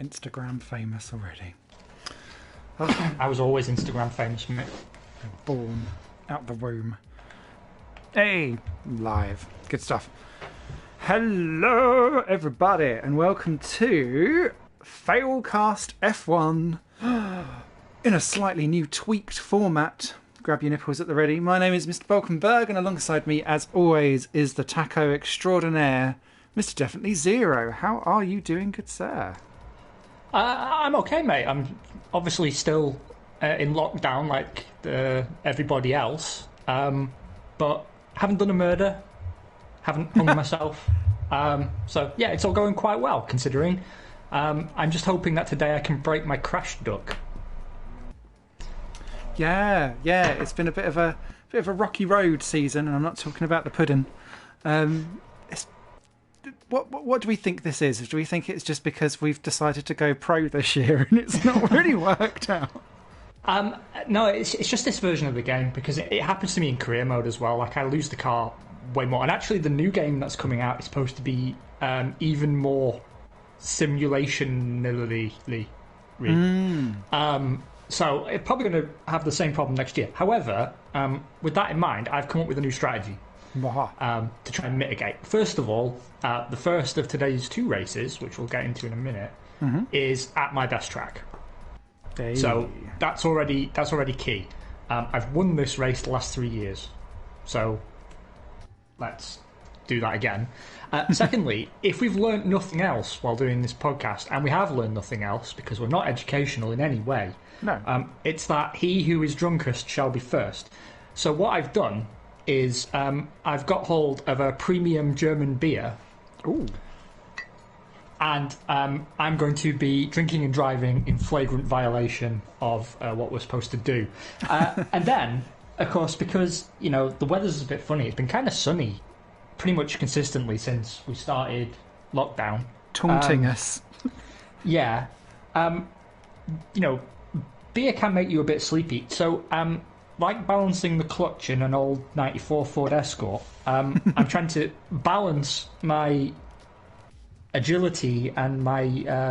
Instagram famous already. I was always Instagram famous, mate. Born out the womb. Hey, live. Good stuff. Hello, everybody, and welcome to Failcast F1 in a slightly new, tweaked format. Grab your nipples at the ready. My name is Mr. Balkenberg, and alongside me, as always, is the taco extraordinaire, Mr. Definitely Zero. How are you doing, good sir? I'm okay, mate. I'm obviously still in lockdown like everybody else, but haven't done a murder, haven't hung myself. So, yeah, it's all going quite well, considering. I'm just hoping that today I can break my crash duck. Yeah, it's been a bit of a rocky road season, and I'm not talking about the pudding. What do we think this is? Do we think it's just because we've decided to go pro this year and it's not really worked out? No, it's just this version of the game, because it happens to me in career mode as well. Like, I lose the car way more, and actually the new game that's coming out is supposed to be even more simulationally. So it's probably going to have the same problem next year. However, with that in mind, I've come up with a new strategy to try and mitigate. First of all, the first of today's two races, which we'll get into in a minute, is at my best track. Hey. So that's already key. I've won this race the last 3 years, so let's do that again. Secondly, if we've learnt nothing else while doing this podcast, and we have learned nothing else because we're not educational in any way, it's that he who is drunkest shall be first. So what I've done is I've got hold of a premium German beer. Ooh. And I'm going to be drinking and driving in flagrant violation of what we're supposed to do. And then, of course, because, you know, the weather's a bit funny, it's been kind of sunny pretty much consistently since we started lockdown. Taunting us. Yeah. You know, beer can make you a bit sleepy. So, like balancing the clutch in an old 94 Ford Escort, I'm trying to balance my agility and my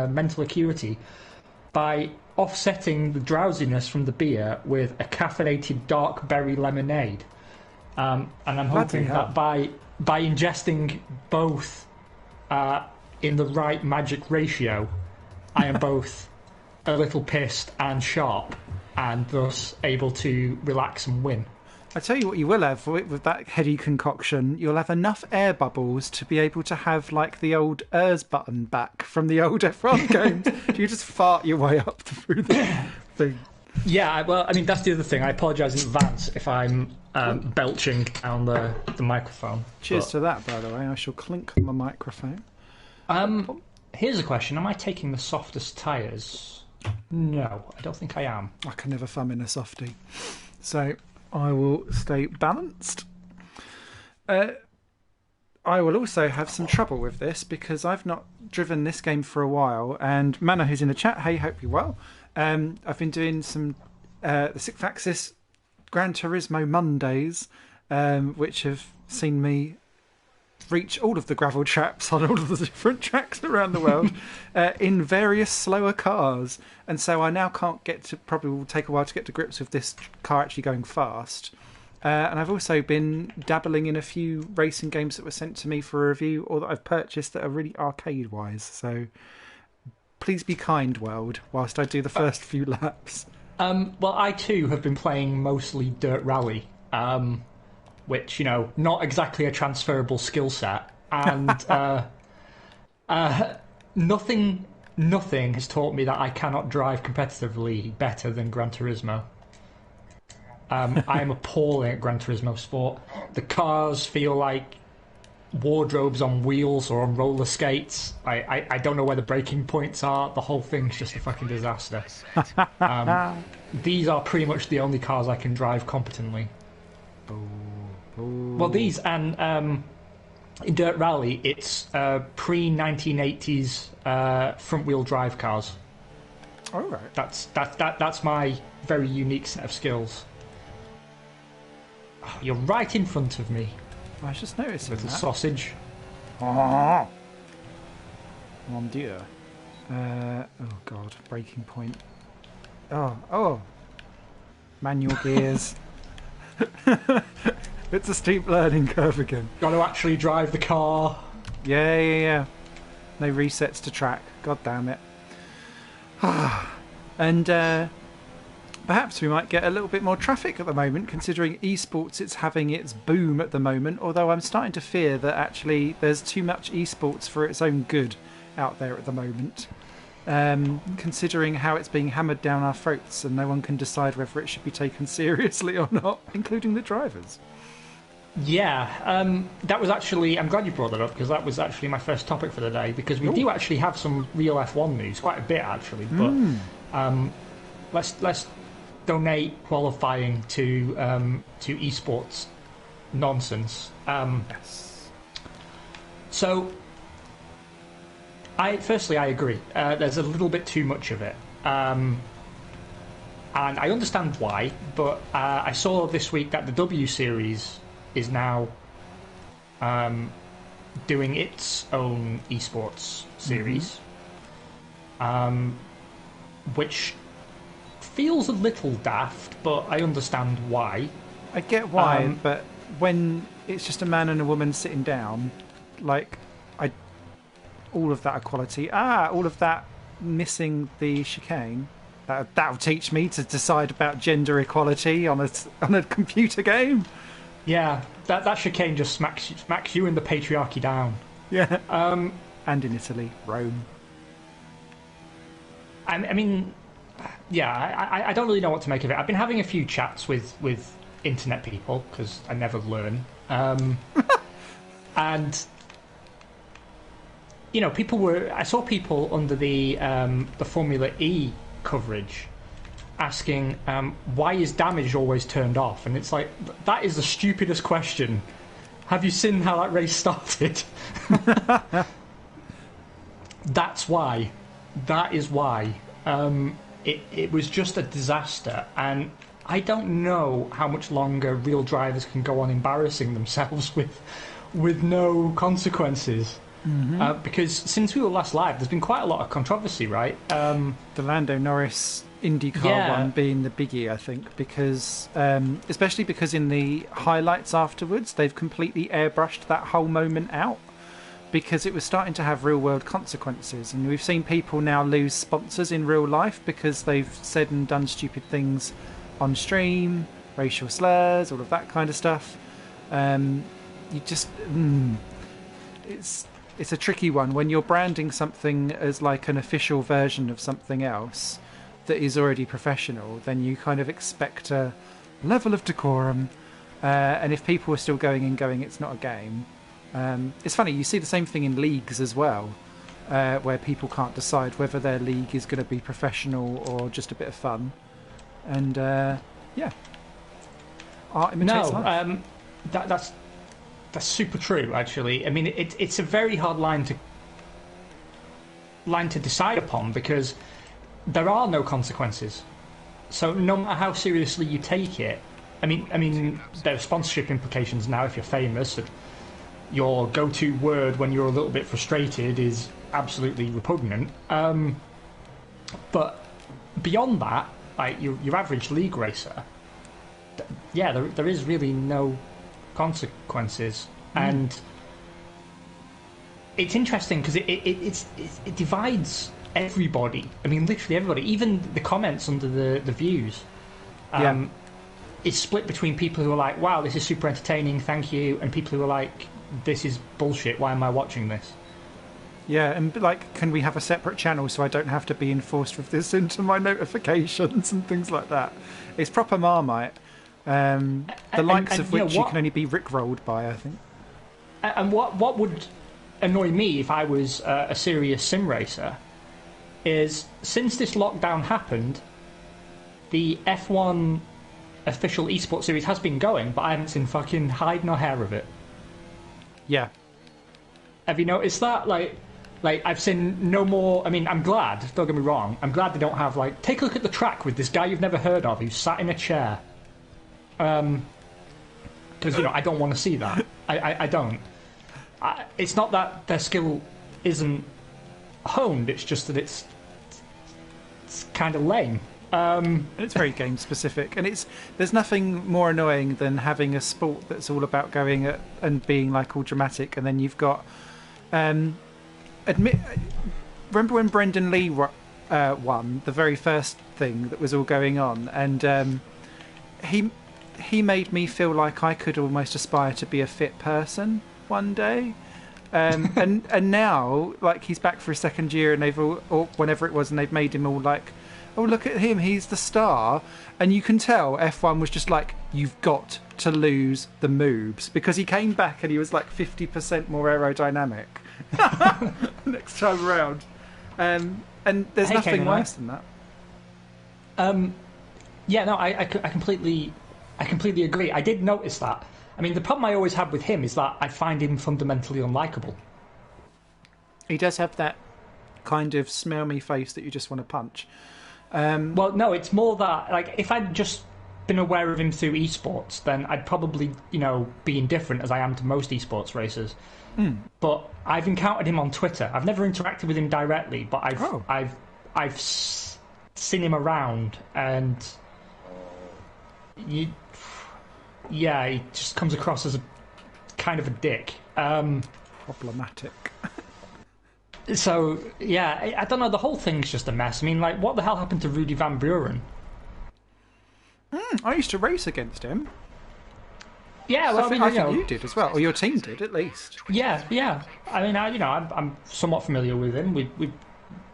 mental acuity by offsetting the drowsiness from the beer with a caffeinated dark berry lemonade. And I'm hoping that by ingesting both in the right magic ratio, I am both a little pissed and sharp, and thus able to relax and win. I tell you what you will have with that heady concoction. You'll have enough air bubbles to be able to have like the old ERS button back from the old F1 games. You just fart your way up through the thing. Yeah, well, I mean, that's the other thing. I apologise in advance if I'm belching down the microphone. Cheers to that, by the way. I shall clink my microphone. Here's a question. Am I taking the softest tyres? No, I don't think I am. I can never thumb in a softie. So I will stay balanced. I will also have some trouble with this because I've not driven this game for a while. And Manor, who's in the chat, hey, hope you're well. I've been doing some the Sixth Axis Gran Turismo Mondays, which have seen me reach all of the gravel traps on all of the different tracks around the world in various slower cars. And so I now can't probably will take a while to get to grips with this car actually going fast. And I've also been dabbling in a few racing games that were sent to me for a review or that I've purchased that are really arcade-wise. So please be kind, world, whilst I do the first few laps. Well, I too have been playing mostly Dirt Rally, which, you know, not exactly a transferable skill set. And nothing has taught me that I cannot drive competitively better than Gran Turismo. I am appalling at Gran Turismo Sport. The cars feel like wardrobes on wheels or on roller skates. I don't know where the braking points are. The whole thing's just a fucking disaster. These are pretty much the only cars I can drive competently. Well, these and in Dirt Rally, it's pre-1980s front-wheel drive cars. All right. That's my very unique set of skills. Oh, you're right in front of me. I was just noticing with that. the sausage. Oh, mon Dieu. Oh god, breaking point. Oh, manual gears. It's a steep learning curve again. Got to actually drive the car. Yeah. No resets to track. God damn it. And perhaps we might get a little bit more traffic at the moment, considering esports it's having its boom at the moment, although I'm starting to fear that actually there's too much esports for its own good out there at the moment, considering how it's being hammered down our throats and no one can decide whether it should be taken seriously or not, including the drivers. Yeah, that was actually... I'm glad you brought that up, because that was actually my first topic for the day, because we do actually have some real F1 news, quite a bit actually, but let's donate qualifying to esports nonsense. Yes. So, I agree. There's a little bit too much of it. And I understand why, but I saw this week that the W Series is now doing its own esports series, which feels a little daft, but I understand why. I get why, but when it's just a man and a woman sitting down, like, all of that equality, all of that missing the chicane, that'll teach me to decide about gender equality on a computer game. Yeah, that chicane just smacks you and the patriarchy down. Yeah. And in Italy, Rome. I mean, yeah, I don't really know what to make of it. I've been having a few chats with internet people, because I never learn. And, you know, I saw people under the Formula E coverage asking, why is damage always turned off? And it's like, that is the stupidest question. Have you seen how that race started? That's why. That is why. It was just a disaster, and I don't know how much longer real drivers can go on embarrassing themselves with no consequences. Because since we were last live, there's been quite a lot of controversy, right? The Lando Norris IndyCar one being the biggie, I think, because especially because in the highlights afterwards, they've completely airbrushed that whole moment out, because it was starting to have real world consequences, and we've seen people now lose sponsors in real life because they've said and done stupid things on stream, racial slurs, all of that kind of stuff. You just it's a tricky one when you're branding something as like an official version of something else that is already professional. Then you kind of expect a level of decorum, and if people are still going, it's not a game. It's funny, you see the same thing in leagues as well, where people can't decide whether their league is going to be professional or just a bit of fun. And art imitates life. That's super true, actually. I mean, it's a very hard line to decide upon, because there are no consequences. So no matter how seriously you take it, I mean, there are sponsorship implications now if you're famous. Your go-to word when you're a little bit frustrated is absolutely repugnant. But beyond that, like your average league racer, there is really no consequences. And it's interesting because it divides everybody. I mean, literally everybody. Even the comments under the views. It's split between people who are like, wow, this is super entertaining, thank you, and people who are like, this is bullshit, why am I watching this? Yeah, and like, can we have a separate channel so I don't have to be enforced with this into my notifications and things like that? It's proper Marmite. The likes of which you can only be rickrolled by, I think. And what would annoy me if I was a serious sim racer is, since this lockdown happened, the F1 official esports series has been going, but I haven't seen fucking hide nor hair of it. Yeah. Have you noticed that? Like I've seen no more. I mean, I'm glad, don't get me wrong, I'm glad they don't have, like, take a look at the track with this guy you've never heard of who's sat in a chair. Because, I don't want to see that. I don't. It's not that their skill isn't honed. It's just that it's kind of lame. It's very game specific, and there's nothing more annoying than having a sport that's all about going at and being like all dramatic, and then you've got remember when Brendan Lee won the very first thing that was all going on, and he made me feel like I could almost aspire to be a fit person one day. And now, like, he's back for a second year, and they've all, or whenever it was, and they've made him all like, oh, look at him, he's the star. And you can tell F1 was just like, you've got to lose the moobs, because he came back and he was like 50% more aerodynamic next time around. And there's nothing worse than that. Yeah, no, I completely agree. I did notice that. I mean, the problem I always have with him is that I find him fundamentally unlikable. He does have that kind of smell me face that you just want to punch. Well, no, it's more that, like, if I'd just been aware of him through esports, then I'd probably, be indifferent as I am to most esports racers. But I've encountered him on Twitter. I've never interacted with him directly, but I've seen him around, and he just comes across as a kind of a dick. Problematic. So, yeah, I don't know, the whole thing's just a mess. I mean, like, what the hell happened to Rudy Van Buren? I used to race against him. Yeah, well, I think you did as well, or your team did at least. Yeah. I mean, I'm somewhat familiar with him. We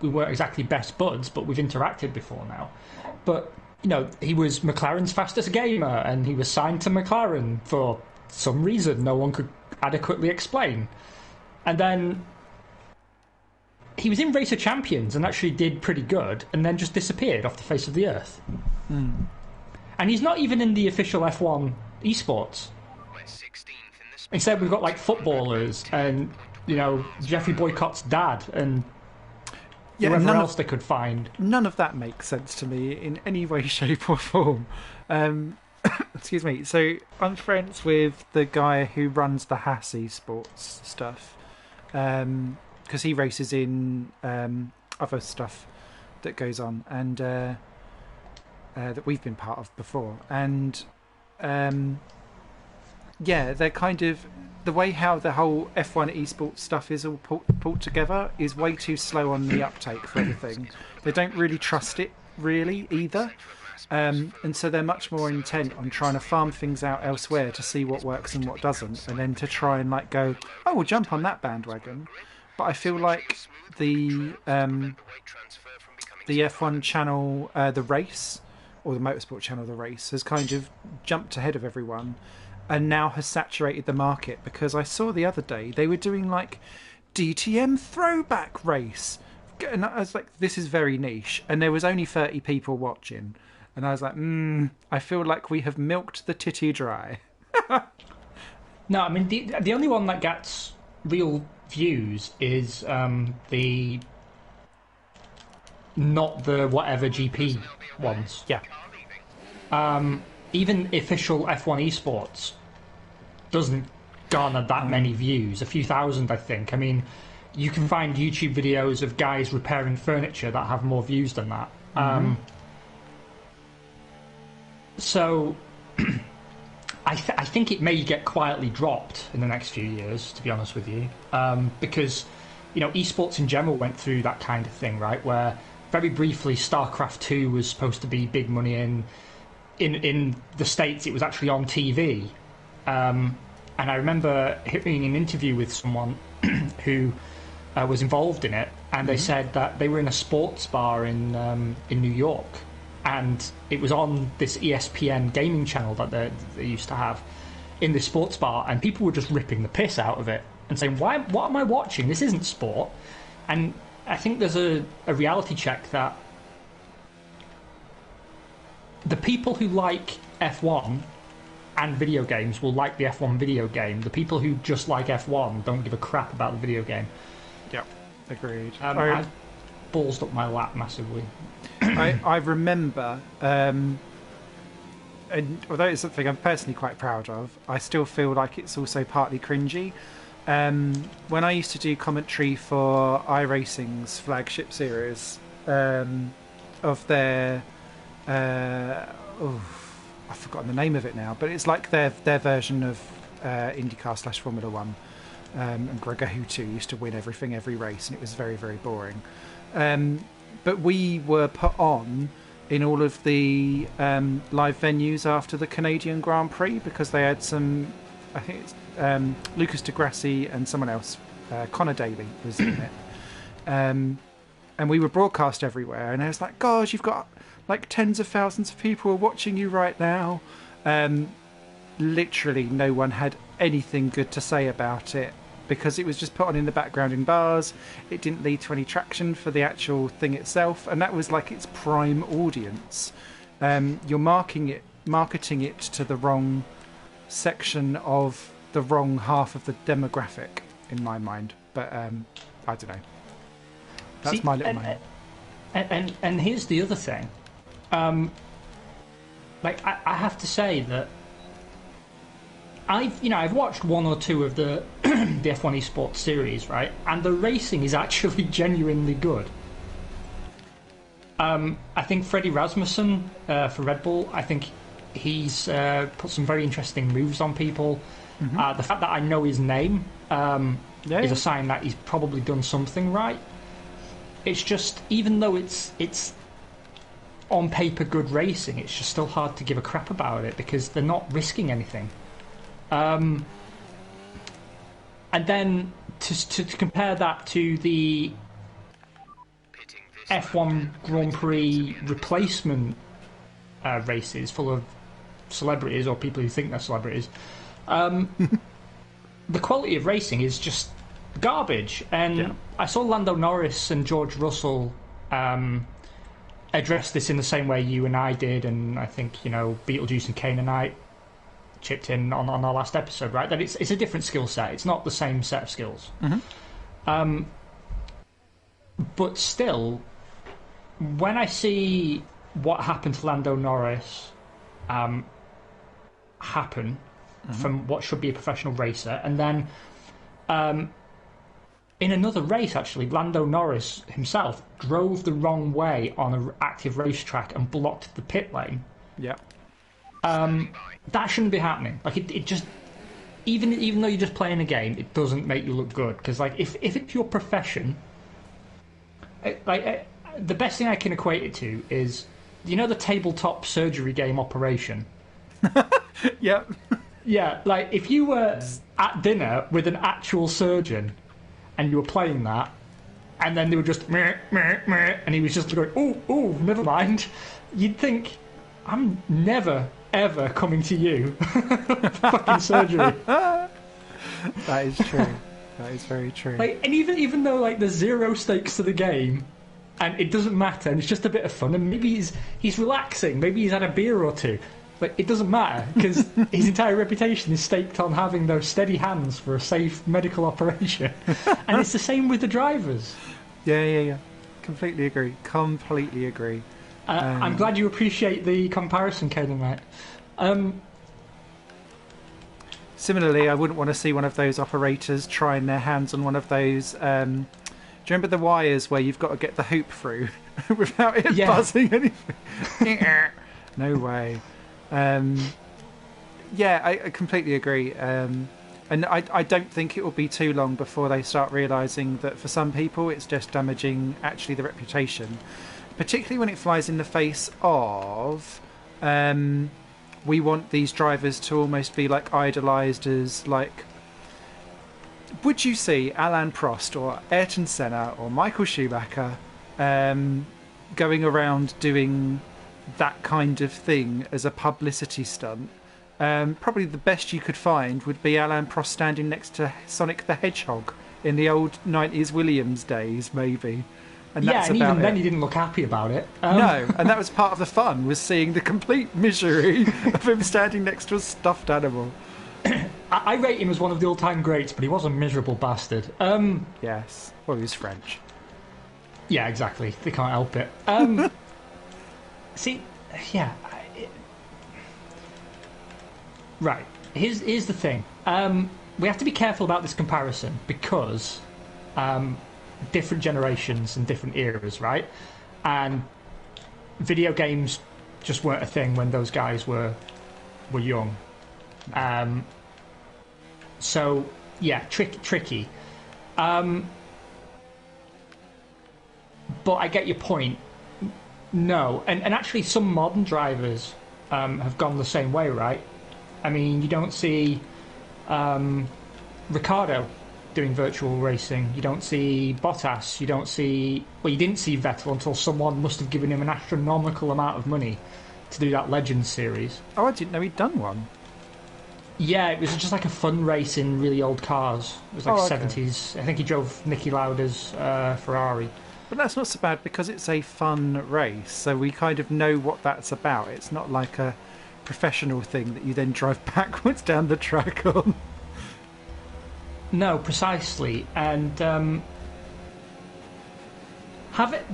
weren't exactly best buds, but we've interacted before now. But he was McLaren's fastest gamer, and he was signed to McLaren for some reason no one could adequately explain. And then he was in Race of Champions and actually did pretty good, and then just disappeared off the face of the earth. And he's not even in the official F1 esports. Instead, we've got like footballers and Jeffrey Boycott's dad and whoever else they could find. None of that makes sense to me in any way, shape, or form. Excuse me. So I'm friends with the guy who runs the Haas Esports stuff, because he races in other stuff that goes on, and that we've been part of before. And they're kind of, the way how the whole F1 esports stuff is all pulled together is way too slow on the uptake for everything. They don't really trust it, really, either. And so they're much more intent on trying to farm things out elsewhere to see what works and what doesn't, and then to try and like go, oh, we'll jump on that bandwagon. But I feel like the F1 channel, The Race, or the Motorsport channel, The Race, has kind of jumped ahead of everyone and now has saturated the market, because I saw the other day they were doing like DTM throwback race, and I was like, this is very niche, and there was only 30 people watching, and I was like, I feel like we have milked the titty dry. No, I mean, the only one that gets real views is the not the whatever GP ones. Yeah. Even official F1 esports doesn't garner that many views, a few thousand, I think. I mean, you can find YouTube videos of guys repairing furniture that have more views than that. So I think it may get quietly dropped in the next few years, to be honest with you, because esports in general went through that kind of thing, right, where very briefly StarCraft 2 was supposed to be big money. In the States, it was actually on TV. And I remember hearing an interview with someone who was involved in it, and they said that they were in a sports bar in New York, and it was on this ESPN gaming channel that they used to have in this sports bar, and people were just ripping the piss out of it and saying, what am I watching? This isn't sport. And I think there's a reality check that the people who like F1 and video games will like the F1 video game. The people who just like F1 don't give a crap about the video game. Yep, agreed. I've ballsed up my lap massively. I remember, and although it's something I'm personally quite proud of, I still feel like it's also partly cringy. when I used to do commentary for iRacing's flagship series of their I've forgotten the name of it now, but it's like their version of IndyCar / Formula One. And Gregor Hutu used to win every race, and it was very, very boring. But we were put on in all of the live venues after the Canadian Grand Prix because they had some, I think it's Lucas de Grassi and someone else, Connor Daly was in it. And we were broadcast everywhere, and I was like, gosh, you've got like tens of thousands of people watching you right now. Literally no one had anything good to say about it because it was just put on in the background in bars. It didn't lead to any traction for the actual thing itself, and that was like its prime audience. You're marketing it to the wrong section of the wrong half of the demographic, in my mind. But I don't know. That's my little mind. And here's the other thing. Like I have to say that I've watched one or two of the the F1 esports series, right? And the racing is actually genuinely good. I think Freddie Rasmussen for Red Bull, I think he's put some very interesting moves on people. Mm-hmm. The fact that I know his name is a sign that he's probably done something right. It's just, even though it's on paper good racing, it's just still hard to give a crap about it because they're not risking anything. And then to compare that to the F1 Grand Prix replacement races full of celebrities or people who think they're celebrities, the quality of racing is just garbage. And I saw Lando Norris and George Russell address this in the same way you and I did, and I think Beetlejuice and Kane and I chipped in on our last episode, right? That it's a different skill set. It's not the same set of skills. Mm-hmm. But still, when I see what happened to Lando Norris happen mm-hmm. from what should be a professional racer, and then in another race, actually, Lando Norris himself drove the wrong way on an active racetrack and blocked the pit lane. Yeah. That shouldn't be happening. Like it just, even though you're just playing a game, it doesn't make you look good. Because like if it's your profession, the best thing I can equate it to is, the tabletop surgery game Operation. Yep. Yeah, like if you were at dinner with an actual surgeon and you were playing that, and then they were just meh, meh, meh, and he was just going, oh, never mind. You'd think, I'm never ever coming to you. Fucking surgery. That is true. That is very true. Like, and even though like there's zero stakes to the game, and it doesn't matter, and it's just a bit of fun, and maybe he's relaxing, maybe he's had a beer or two, but it doesn't matter because his entire reputation is staked on having those steady hands for a safe medical operation. And it's the same with the drivers. Yeah. Completely agree. I'm glad you appreciate the comparison, Caden, mate. Similarly, I wouldn't want to see one of those operators trying their hands on one of those. Do you remember the wires where you've got to get the hoop through without it buzzing anything? No way. I completely agree. And I don't think it will be too long before they start realising that for some people it's just damaging actually the reputation. Particularly when it flies in the face of we want these drivers to almost be like idolised as like, would you see Alain Prost or Ayrton Senna or Michael Schumacher going around doing that kind of thing as a publicity stunt? Probably the best you could find would be Alain Prost standing next to Sonic the Hedgehog in the old 90s Williams days, maybe. And and even then he didn't look happy about it. No, and that was part of the fun, was seeing the complete misery of him standing next to a stuffed animal. I rate him as one of the all-time greats, but he was a miserable bastard. Yes, well, he was French. Yeah, exactly. They can't help it. See, right. Here's the thing. we have to be careful about this comparison because different generations and different eras, right? And video games just weren't a thing when those guys were young. So yeah, tricky. But I get your point. No, and actually some modern drivers have gone the same way, right? I mean, you don't see Ricciardo doing virtual racing. You don't see Bottas. You don't see... Well, you didn't see Vettel until someone must have given him an astronomical amount of money to do that Legends series. Oh, I didn't know he'd done one. Yeah, it was just like a fun race in really old cars. It was like 70s. I think he drove Niki Lauda's Ferrari. But that's not so bad because it's a fun race, so we kind of know what that's about. It's not like a professional thing that you then drive backwards down the track on. No, precisely. And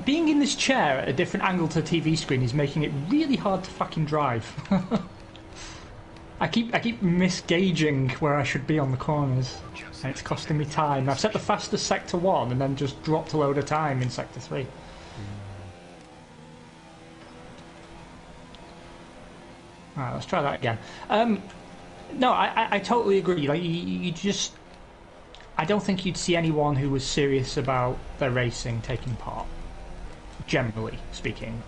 being in this chair at a different angle to the TV screen is making it really hard to fucking drive. I keep misgauging where I should be on the corners, and it's costing me time. I've set the fastest sector 1 and then just dropped a load of time in sector 3. Alright, let's try that again. No, I totally agree. Like you just... I don't think you'd see anyone who was serious about their racing taking part, generally speaking.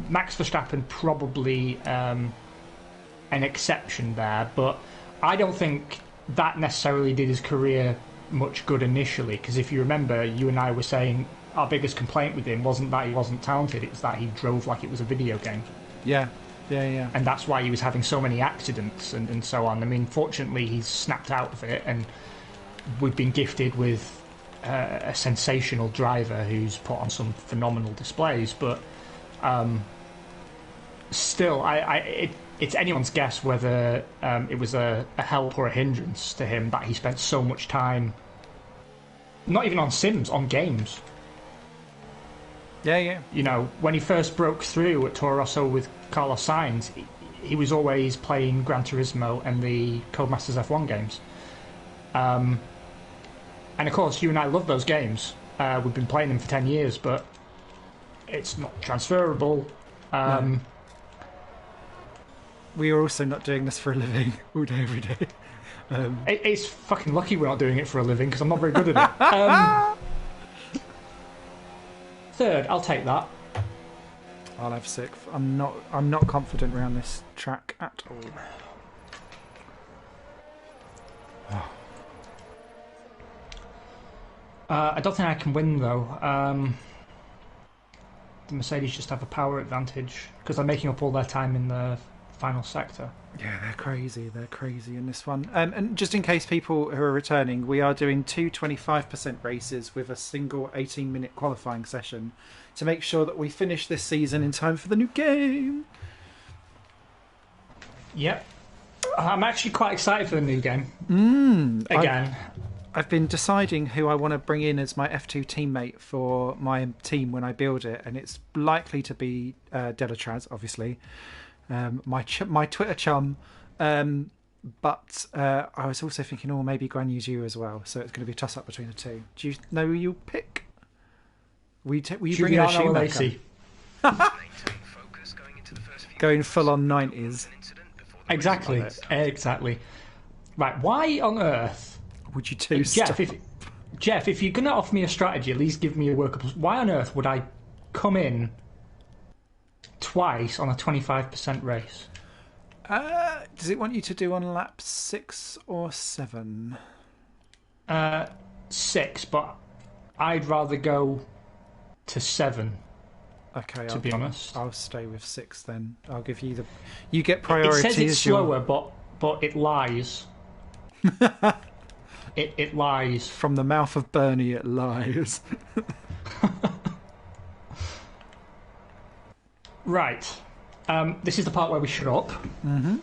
Max Verstappen probably an exception there, but I don't think that necessarily did his career much good initially, because if you remember, you and I were saying our biggest complaint with him wasn't that he wasn't talented, it's that he drove like it was a video game. Yeah. And that's why he was having so many accidents and so on. I mean, fortunately, he's snapped out of it, and we've been gifted with a sensational driver who's put on some phenomenal displays, but still, it's anyone's guess whether it was a help or a hindrance to him that he spent so much time, not even on sims, on games. Yeah. You know, when he first broke through at Toro Rosso with Carlos Sainz, he was always playing Gran Turismo and the Codemasters F1 games. And of course, you and I love those games. We've been playing them for 10 years, but it's not transferable. No. We are also not doing this for a living all day, every day. It's fucking lucky we're not doing it for a living, because I'm not very good at it. Third, I'll take that. I'll have 6th. I'm not confident around this track at all. Oh. I don't think I can win, though. The Mercedes just have a power advantage because they're making up all their time in the final sector. Yeah, they're crazy in this one. And just in case people who are returning, we are doing 2 25% races with a single 18-minute qualifying session to make sure that we finish this season in time for the new game. Yep. I'm actually quite excited for the new game. Again. I've been deciding who I want to bring in as my F2 teammate for my team when I build it, and it's likely to be Delatraz, obviously, my Twitter chum. But I was also thinking, maybe Guan Yu's as well. So it's going to be a toss-up between the two. Do you know who you'll pick? Will you bring in a Schumacher? Going full on 90s. Exactly. Right, why on earth... would you two Jeff, if you're going to offer me a strategy, at least give me a workable... Why on earth would I come in twice on a 25% race? Does it want you to do on lap 6 or 7? 6, but I'd rather go to 7. Okay, to be honest. I'll stay with 6 then. I'll give you the... You get priority. It says it's slower, but it lies. It lies. From the mouth of Bernie, it lies. Right. This is the part where we shut up. Mm-hmm.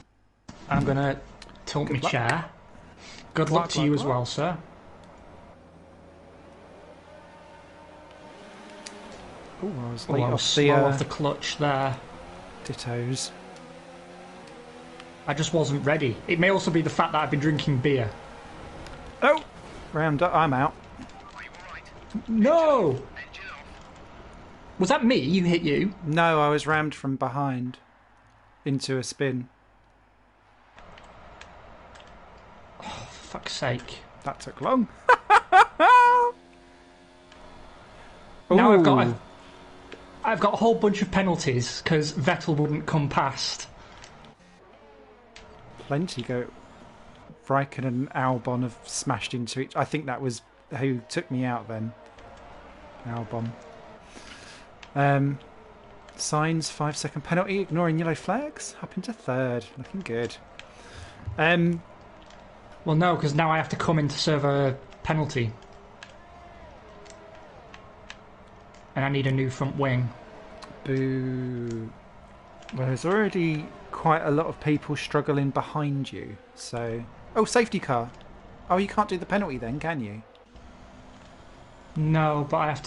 I'm going to tilt my chair. Good luck to you as well, sir. Oh, I was late off slow off the clutch there. Dittos. I just wasn't ready. It may also be the fact that I've been drinking beer. Oh, round up. I'm out. No! Was that me? You hit you? No, I was rammed from behind into a spin. Oh, for fuck's sake. That took long. Now I've got a whole bunch of penalties because Vettel wouldn't come Plenty go. Raikkonen and Albon have smashed into each. I think that was who took me out then. Albon. Sainz 5-second penalty, ignoring yellow flags. Up into third, looking good. Well, no, because now I have to come in to serve a penalty, and I need a new front wing. Boo. Well, there's already quite a lot of people struggling behind you. So, oh, safety car. Oh, you can't do the penalty then, can you? No, but I have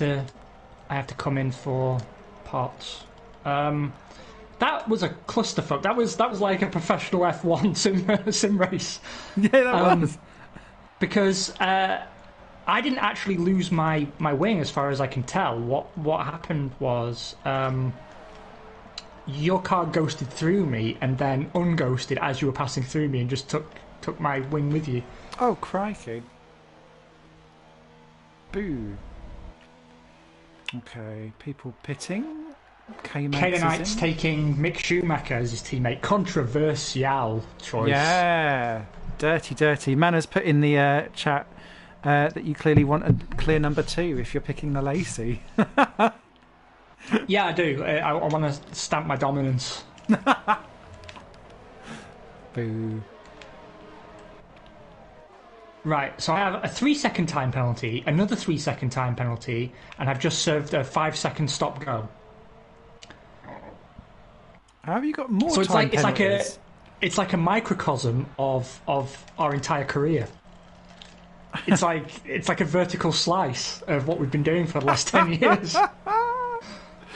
to come in for parts. That was a clusterfuck. That was like a professional F1 sim race. Yeah, that was. Because I didn't actually lose my wing, as far as I can tell. What happened was your car ghosted through me and then unghosted as you were passing through me and just took my wing with you. Oh, crikey. Boo. Okay, people pitting. Canaanite's taking Mick Schumacher as his teammate. Controversial choice. Yeah. Dirty. Man has put in the chat that you clearly want a clear number 2 if you're picking the Lacey. Yeah, I do. I want to stamp my dominance. Boo. Right, so I have a 3-second time penalty, another 3-second time penalty, and I've just served a 5-second stop go. How have you got more so time penalties? It's like a microcosm of our entire career. It's like a vertical slice of what we've been doing for the last 10 years.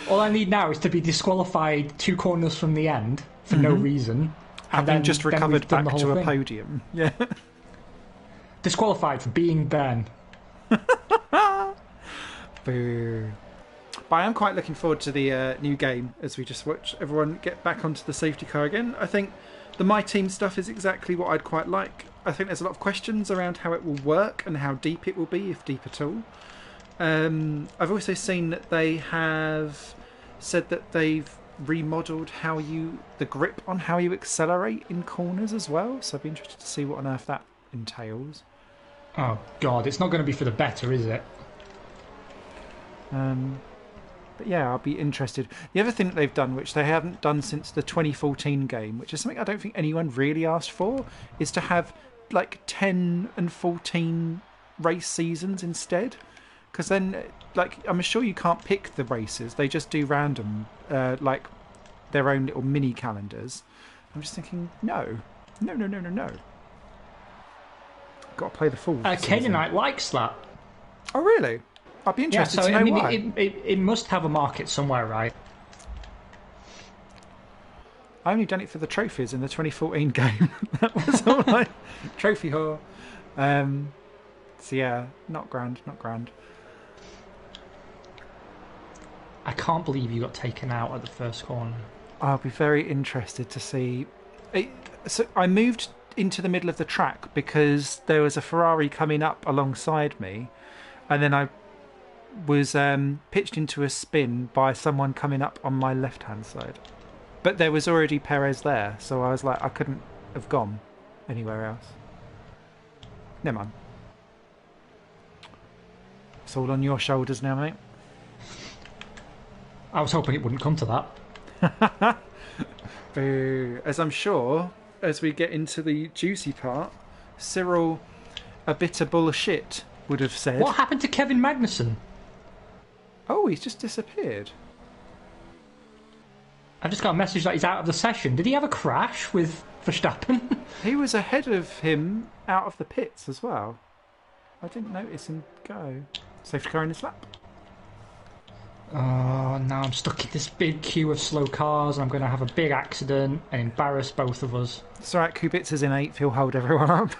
All I need now is to be disqualified 2 corners from the end for no reason. Having just recovered back to a podium. Yeah. Disqualified for being Ben. Boo. But I am quite looking forward to the new game as we just watch everyone get back onto the safety car again. I think the My Team stuff is exactly what I'd quite like. I think there's a lot of questions around how it will work and how deep it will be, if deep at all. I've also seen that they have said that they've remodelled the grip on how you accelerate in corners as well. So I'd be interested to see what on earth that entails. Oh God, it's not going to be for the better, is it? But yeah, I'll be interested. The other thing that they've done, which they haven't done since the 2014 game, which is something I don't think anyone really asked for, is to have like 10 and 14 race seasons instead. Because then, like, I'm sure you can't pick the races. They just do random, like, their own little mini calendars. I'm just thinking, no. Got to play the full season. Canaanite likes that. Oh, really? I'd be interested to know why. It must have a market somewhere, right? I only done it for the trophies in the 2014 game. That was all like trophy whore. So yeah, not grand. I can't believe you got taken out at the first corner. I'll be very interested to see. So I moved into the middle of the track because there was a Ferrari coming up alongside me, and then I was pitched into a spin by someone coming up on my left-hand side. But there was already Perez there, so I was like, I couldn't have gone anywhere else. Never mind. It's all on your shoulders now, mate. I was hoping it wouldn't come to that. Boo. As I'm sure, as we get into the juicy part, Cyril, a bit of bullshit, would have said. What happened to Kevin Magnussen? Oh, he's just disappeared. I've just got a message that he's out of the session. Did he have a crash with Verstappen? He was ahead of him out of the pits as well. I didn't notice him go. Safety car in his lap. Oh, now I'm stuck in this big queue of slow cars and I'm going to have a big accident and embarrass both of us. It's alright, Kubica's in 8th, he'll hold everyone up.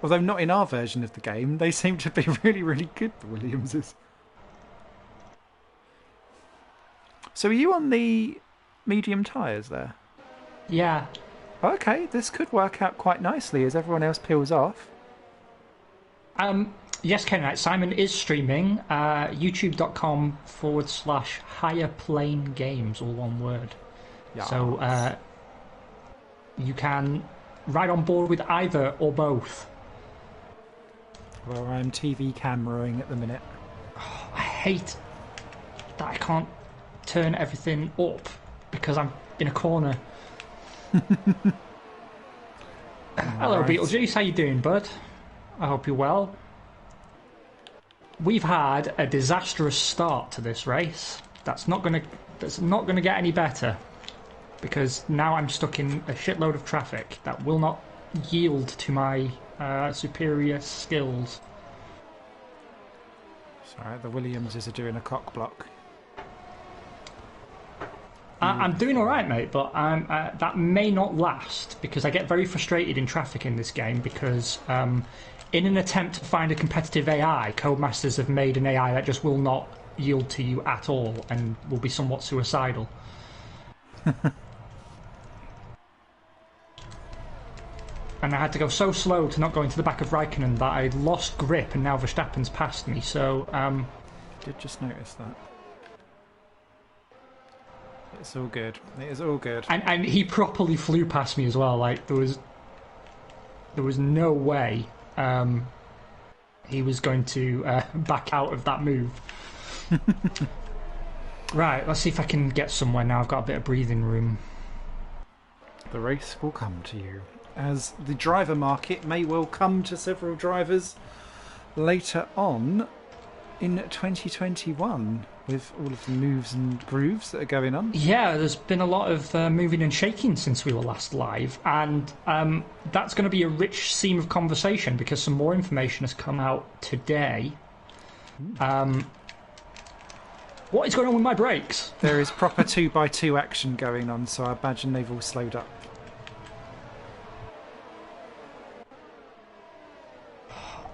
Although not in our version of the game, they seem to be really, really good, the Williamses. So are you on the medium tyres there? Yeah. Okay, this could work out quite nicely as everyone else peels off. Yes, Ken, Simon is streaming youtube.com/higherplanegames, all one word. Yes. So you can ride on board with either or both. Well, I'm TV cameraing at the minute. Oh, I hate that I can't turn everything up because I'm in a corner. Hello, right. Beetlejuice. How you doing, bud? I hope you're well. We've had a disastrous start to this race. That's not gonna get any better because now I'm stuck in a shitload of traffic that will not yield to my superior skills. Sorry, the Williamses are doing a cock block. I'm doing all right, mate, but that may not last because I get very frustrated in traffic in this game because in an attempt to find a competitive AI, Codemasters have made an AI that just will not yield to you at all and will be somewhat suicidal. And I had to go so slow to not go into the back of Raikkonen that I lost grip and now Verstappen's passed me, so... Did just notice that. It's all good. It is all good. And he properly flew past me as well. Like there was no way he was going to back out of that move. Right, let's see if I can get somewhere now. I've got a bit of breathing room. The race will come to you, as the driver market may well come to several drivers later on in 2021 with all of the moves and grooves that are going on. Yeah, there's been a lot of moving and shaking since we were last live, and that's going to be a rich seam of conversation because some more information has come out today. What is going on with my brakes? There is proper 2x2 action going on, so I imagine they've all slowed up.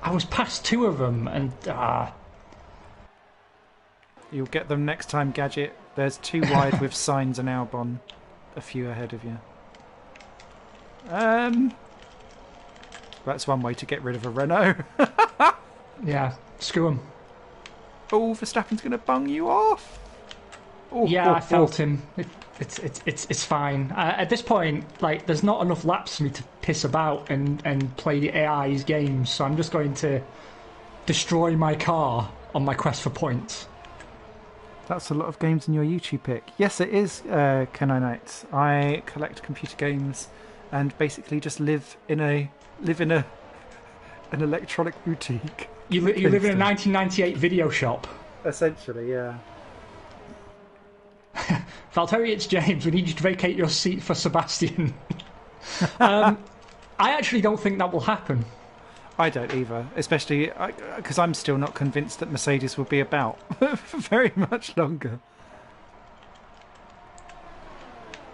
I was past two of them, and You'll get them next time, Gadget. There's two wide with Sainz and Albon a few ahead of you. That's one way to get rid of a Renault. yeah, screw him. Oh, Verstappen's going to bung you off. Oh, yeah, I felt him. It's fine. At this point, like, there's not enough laps for me to piss about and play the AI's games, so I'm just going to destroy my car on my quest for points. That's a lot of games in your YouTube pick. Yes, it is, Kenai Knights. I collect computer games and basically just live in an electronic boutique. You live in a 1998 video shop. Essentially, yeah. Valtteri, it's James. We need you to vacate your seat for Sebastian. I actually don't think that will happen. I don't either, especially because I'm still not convinced that Mercedes will be about for very much longer.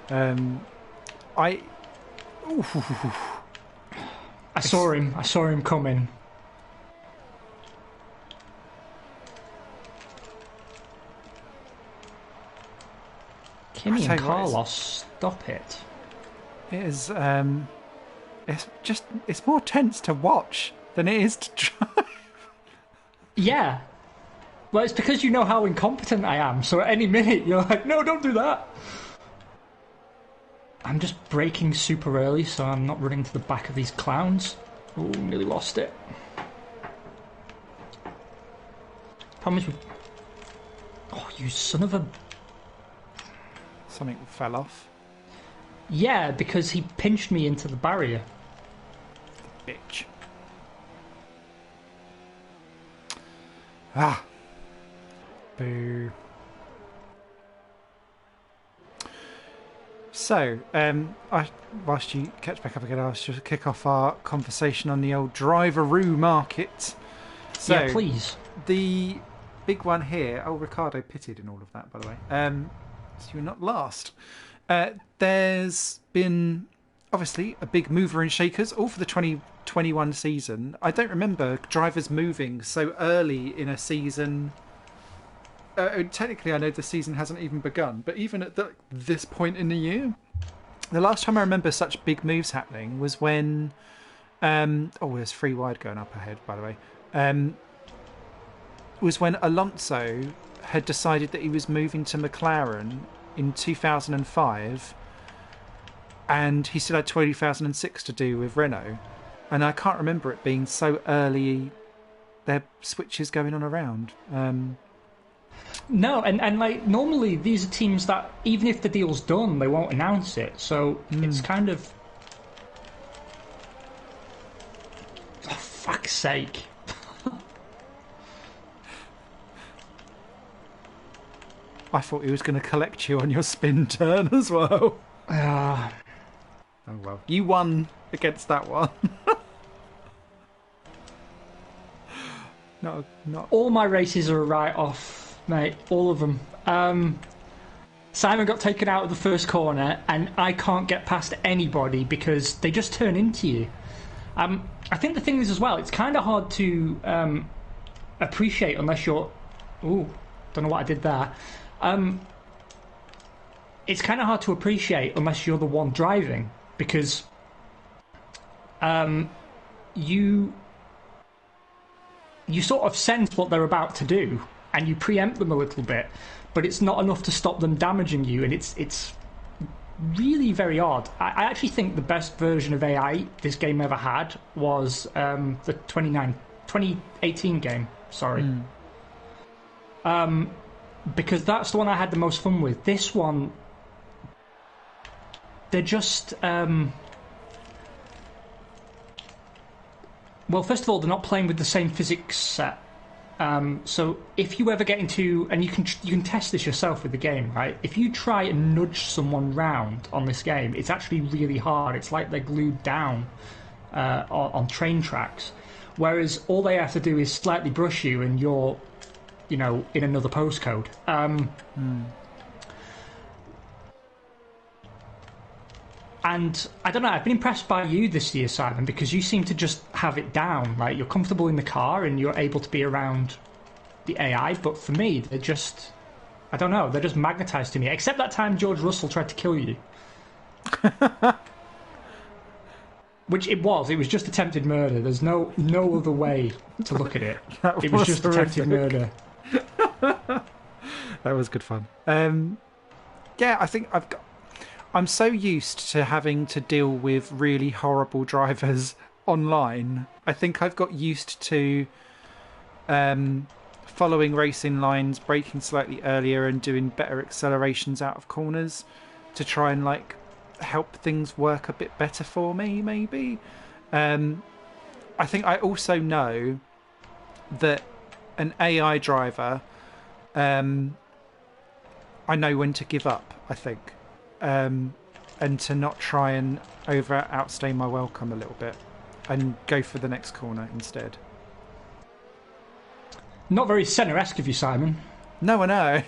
I saw him. I saw him coming. Kimi and Carlos, stop it. It is. It's more tense to watch than it is to drive. Yeah. Well, it's because you know how incompetent I am, so at any minute you're like, no, don't do that. I'm just braking super early, so I'm not running to the back of these clowns. Oh, nearly lost it. Problem is with... Oh, you son of a... Something fell off. Yeah, because he pinched me into the barrier. Bitch. Ah. Boo. So, whilst you catch back up again, I'll just kick off our conversation on the old driveroo market. So, yeah, please. The big one here. Oh, Ricciardo pitted in all of that, by the way. So you're not last. There's been obviously a big mover and shakers, all for the 2021 season. I don't remember drivers moving so early in a season. Technically, I know the season hasn't even begun, but even at this point in the year, the last time I remember such big moves happening was when... there's 3 wide going up ahead, by the way. Was when Alonso had decided that he was moving to McLaren in 2005, and he still had 2006 to do with Renault. And I can't remember it being so early, their switches going on around. No, and like normally these are teams that even if the deal's done, they won't announce it. So it's kind of, for fuck's sake. I thought he was going to collect you on your spin turn as well. Oh well, you won against that one. Not all my races are a write-off, mate. All of them. Simon got taken out of the first corner, and I can't get past anybody because they just turn into you. I think the thing is as well, it's kind of hard to appreciate unless you're... Ooh, don't know what I did there. It's kind of hard to appreciate unless you're the one driving, because you sort of sense what they're about to do and you preempt them a little bit, but it's not enough to stop them damaging you, and it's really very odd. I actually think the best version of AI this game ever had was the 2018 game, sorry. Because that's the one I had the most fun with. This one, they're just... well, first of all, they're not playing with the same physics set. So if you ever get into... And you can test this yourself with the game, right? If you try and nudge someone round on this game, it's actually really hard. It's like they're glued down on train tracks. Whereas all they have to do is slightly brush you and you're... in another postcode. And I don't know, I've been impressed by you this year, Simon, because you seem to just have it down. Like, you're comfortable in the car and you're able to be around the AI, but for me, they're just... I don't know, they're just magnetised to me. Except that time George Russell tried to kill you. Which it was just attempted murder. There's no other way to look at it. It was just attempted murder. That was good fun. I think I'm so used to having to deal with really horrible drivers online. I think I've got used to following racing lines, braking slightly earlier and doing better accelerations out of corners to try and help things work a bit better for me, maybe. I think I also know that an AI driver, I know when to give up, I think, and to not try and outstay my welcome a little bit and go for the next corner instead. Not very Senna-esque of you, Simon. No, I know.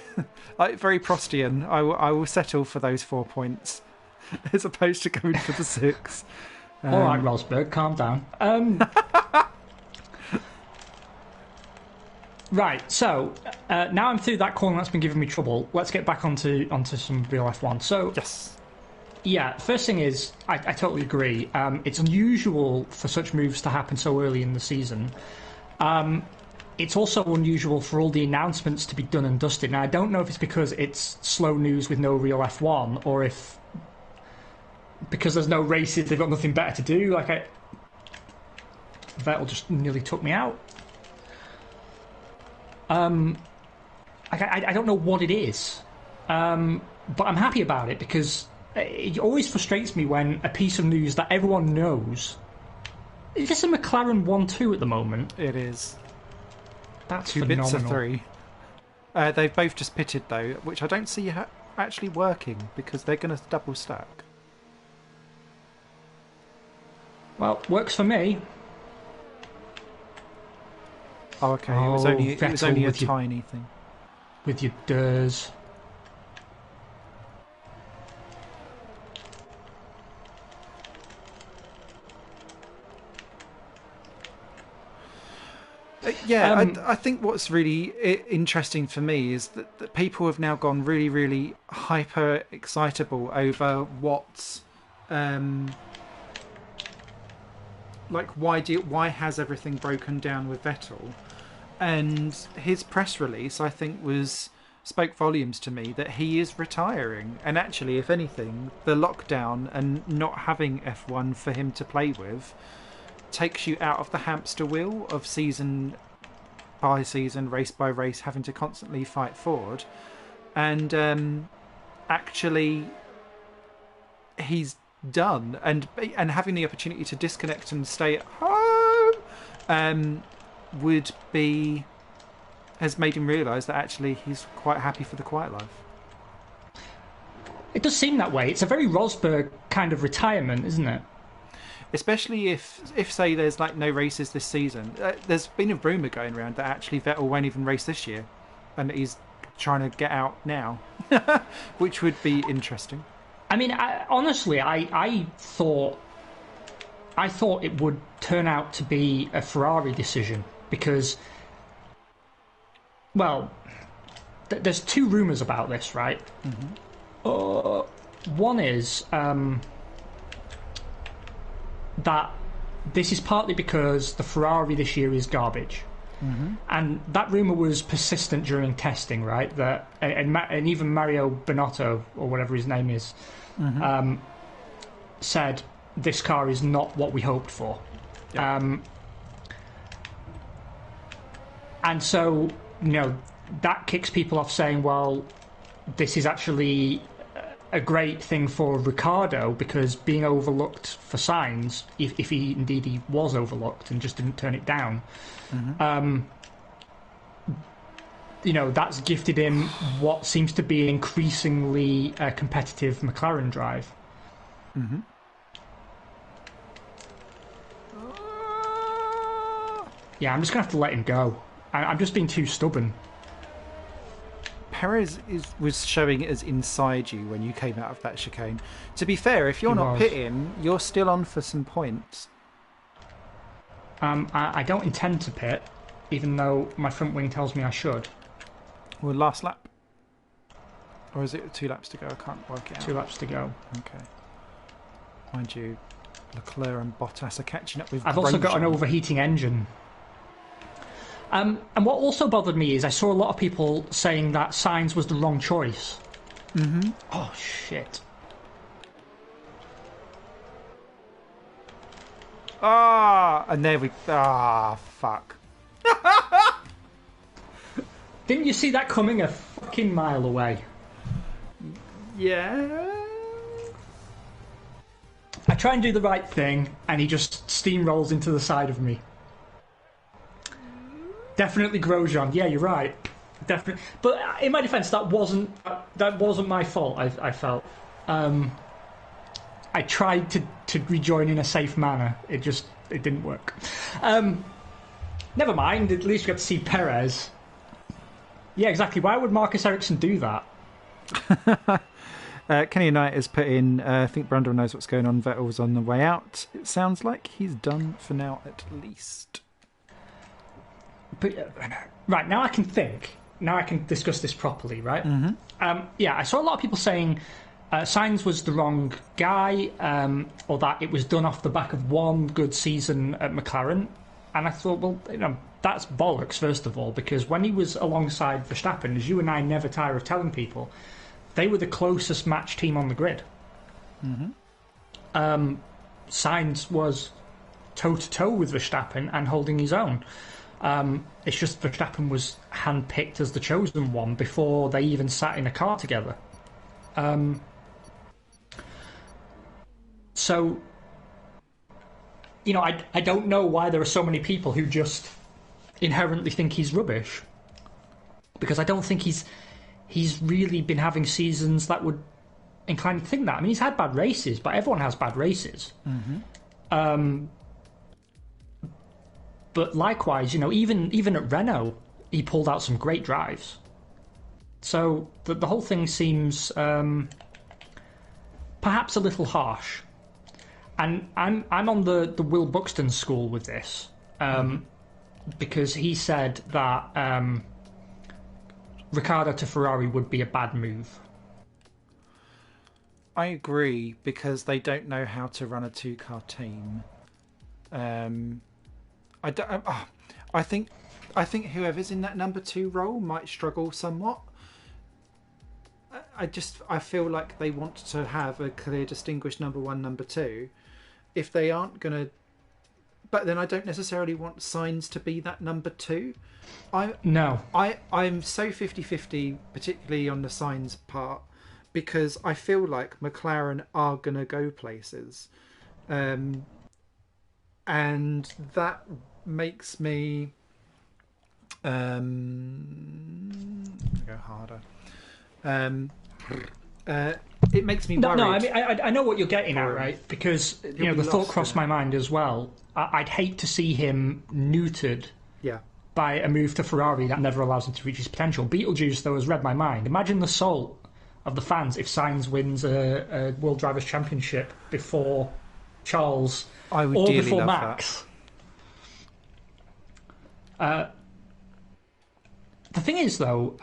Very Prostian. I will settle for those 4 points as opposed to going for the 6. All right, Rosberg, calm down. Right, so now I'm through that corner that's been giving me trouble. Let's get back onto some real F1. So, yes, yeah. First thing is, I totally agree. It's unusual for such moves to happen so early in the season. It's also unusual for all the announcements to be done and dusted. Now, I don't know if it's because it's slow news with no real F1, or if because there's no races, they've got nothing better to do. Vettel just nearly took me out. I don't know what it is, but I'm happy about it because it always frustrates me when a piece of news that everyone knows. Is this a McLaren 1-2 at the moment? it is. That's 2 phenomenal. bits of 3. They've both just pitted though, which I don't see actually working because they're going to double stack. Well, works for me. Oh, okay. It was only a Vettel tiny thing. With your Durs. I think what's really interesting for me is that people have now gone really, really hyper excitable over what's why has everything broken down with Vettel, and his press release I think spoke volumes to me that he is retiring. And actually, if anything, the lockdown and not having F1 for him to play with takes you out of the hamster wheel of season by season, race by race, having to constantly fight forward. And actually, he's done, and having the opportunity to disconnect and stay at home has made him realise that actually he's quite happy for the quiet life. It does seem that way. It's a very Rosberg kind of retirement, isn't it? Especially if say there's no races this season. There's been a rumour going around that actually Vettel won't even race this year, and he's trying to get out now, which would be interesting. I mean, honestly, I thought it would turn out to be a Ferrari decision because, well, there's two rumours about this, right? Mm-hmm. One is that this is partly because the Ferrari this year is garbage. Mm-hmm. And that rumour was persistent during testing, right? And even Mario Binotto, or whatever his name is, mm-hmm. Said this car is not what we hoped for. Yep. And so, that kicks people off saying, well, this is actually a great thing for Ricciardo because being overlooked for Sainz, if he was overlooked and just didn't turn it down, mm-hmm. That's gifted him what seems to be increasingly a competitive McLaren drive. Mm-hmm. Yeah, I'm just going to have to let him go. I'm just being too stubborn. Perez was showing it as inside you when you came out of that chicane. To be fair, if you're not pitting, you're still on for some points. I don't intend to pit, even though my front wing tells me I should. Well, last lap? Or is it 2 laps to go? I can't work it out. 2 laps to go. Okay. Mind you, Leclerc and Bottas are catching up with I've also got an overheating engine. And what also bothered me is I saw a lot of people saying that Sainz was the wrong choice. Mm-hmm. Oh, shit. And there we... fuck. Didn't you see that coming a fucking mile away? Yeah. I try and do the right thing, and he just steamrolls into the side of me. Definitely Grosjean. Yeah, you're right. Definitely. But in my defence, that wasn't my fault. I felt. I tried to rejoin in a safe manner. It didn't work. Never mind. At least we got to see Perez. Yeah, exactly. Why would Marcus Ericsson do that? Kenny Knight has put in, I think Brundle knows what's going on. Vettel's on the way out. It sounds like he's done for now, at least. But, right, now I can think. Now I can discuss this properly, right? Mm-hmm. Yeah, I saw a lot of people saying Sainz was the wrong guy, or that it was done off the back of one good season at McLaren. And I thought, well, that's bollocks, first of all, because when he was alongside Verstappen, as you and I never tire of telling people, they were the closest match team on the grid. Mm-hmm. Sainz was toe-to-toe with Verstappen and holding his own. It's just Verstappen was handpicked as the chosen one before they even sat in a car together. So, I don't know why there are so many people who just inherently think he's rubbish. Because I don't think he's really been having seasons that would incline to think that. I mean, he's had bad races, but everyone has bad races. Mm-hmm. But likewise, even at Renault, he pulled out some great drives. So the whole thing seems perhaps a little harsh. And I'm on the Will Buxton school with this. because he said that Ricciardo to Ferrari would be a bad move. I agree, because they don't know how to run a two-car team. I don't. I think whoever's in that number 2 role might struggle somewhat. I feel like they want to have a clear, distinguished number 1, number 2. If they aren't going to, but then I don't necessarily want Sainz to be that number 2. No. I'm so 50-50, particularly on the Sainz part, because I feel like McLaren are going to go places. And that makes me go harder. It makes me worried. No, I mean, I know what you're getting at, right? Because the thought crossed my mind as well. I'd hate to see him neutered by a move to Ferrari that never allows him to reach his potential. Beetlejuice, though, has read my mind. Imagine the soul of the fans if Sainz wins a World Drivers' Championship before Charles or before Max. The thing is, though,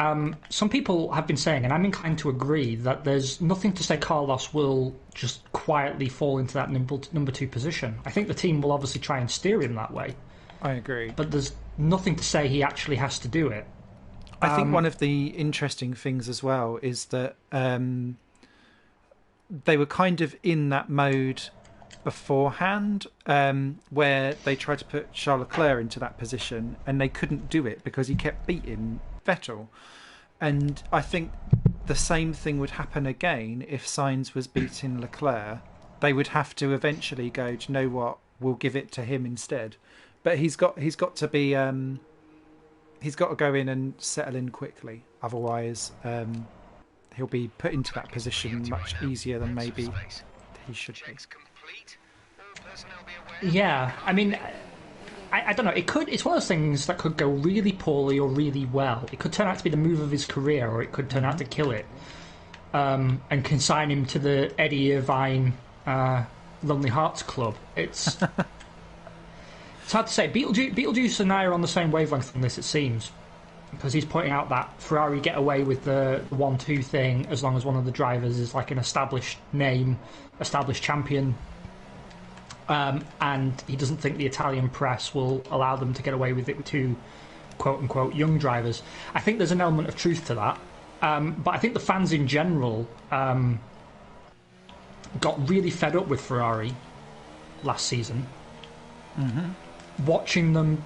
some people have been saying, and I'm inclined to agree, that there's nothing to say Carlos will just quietly fall into that number 2 position. I think the team will obviously try and steer him that way. I agree. But there's nothing to say he actually has to do it. I think one of the interesting things as well is that they were kind of in that mode beforehand, where they tried to put Charles Leclerc into that position and they couldn't do it because he kept beating Vettel. And I think the same thing would happen again if Sainz was beating Leclerc. They would have to eventually go, do you know what, we'll give it to him instead. But he's got to be he's got to go in and settle in quickly, otherwise he'll be put into that position much easier than maybe he should be. Yeah, I mean, I don't know. It's one of those things that could go really poorly or really well. It could turn out to be the move of his career, or it could turn out to kill it, and consign him to the Eddie Irvine Lonely Hearts Club. It's hard to say. Beetlejuice and I are on the same wavelength on this, it seems, because he's pointing out that Ferrari get away with the 1-2 thing as long as one of the drivers is like an established name, established champion. And he doesn't think the Italian press will allow them to get away with it with 2 quote-unquote young drivers. I think there's an element of truth to that. But I think the fans in general got really fed up with Ferrari last season. Mm-hmm. Watching them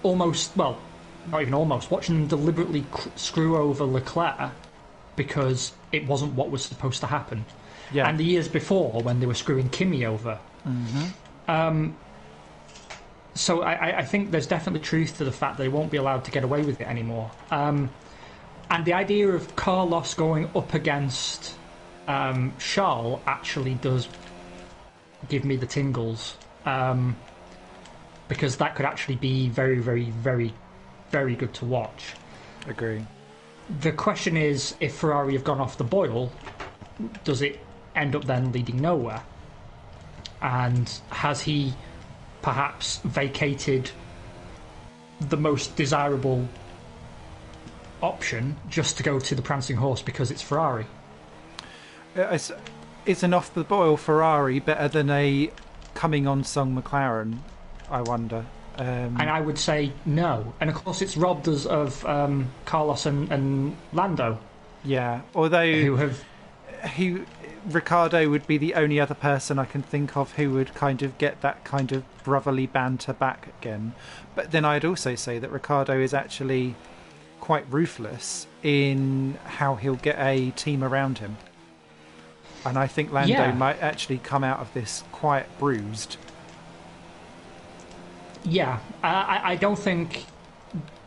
not even almost, watching them deliberately screw over Leclerc because it wasn't what was supposed to happen. Yeah. And the years before, when they were screwing Kimi over. Mm-hmm. So I think there's definitely truth to the fact that they won't be allowed to get away with it anymore. And the idea of Carlos going up against Charles actually does give me the tingles, because that could actually be very, very, very, very good to watch. Agree. The question is, if Ferrari have gone off the boil, does it end up then leading nowhere? And has he perhaps vacated the most desirable option just to go to the prancing horse because it's Ferrari? Is an off the boil Ferrari better than a coming on song McLaren? I wonder. And I would say no. And of course, it's robbed us of Carlos and Lando. Yeah, although Ricciardo would be the only other person I can think of who would kind of get that kind of brotherly banter back again. But then I'd also say that Ricciardo is actually quite ruthless in how he'll get a team around him. And I think Lando might actually come out of this quite bruised. Yeah, I don't think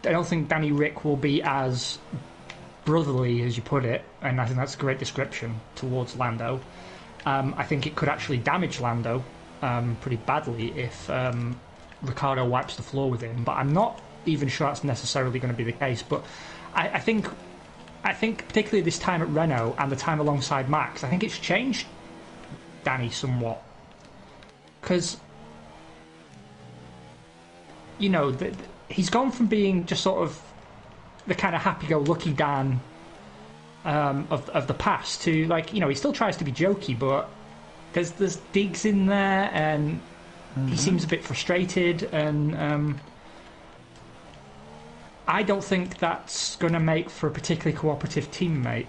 Danny Rick will be as brotherly as you put it, and I think that's a great description towards Lando. I think it could actually damage Lando pretty badly if Ricciardo wipes the floor with him, but I'm not even sure that's necessarily going to be the case. But I think particularly this time at Renault and the time alongside Max, I think it's changed Danny somewhat, because he's gone from being just sort of the kind of happy-go-lucky Dan of the past to, like, he still tries to be jokey, but there's digs in there, and he seems a bit frustrated, and I don't think that's going to make for a particularly cooperative teammate.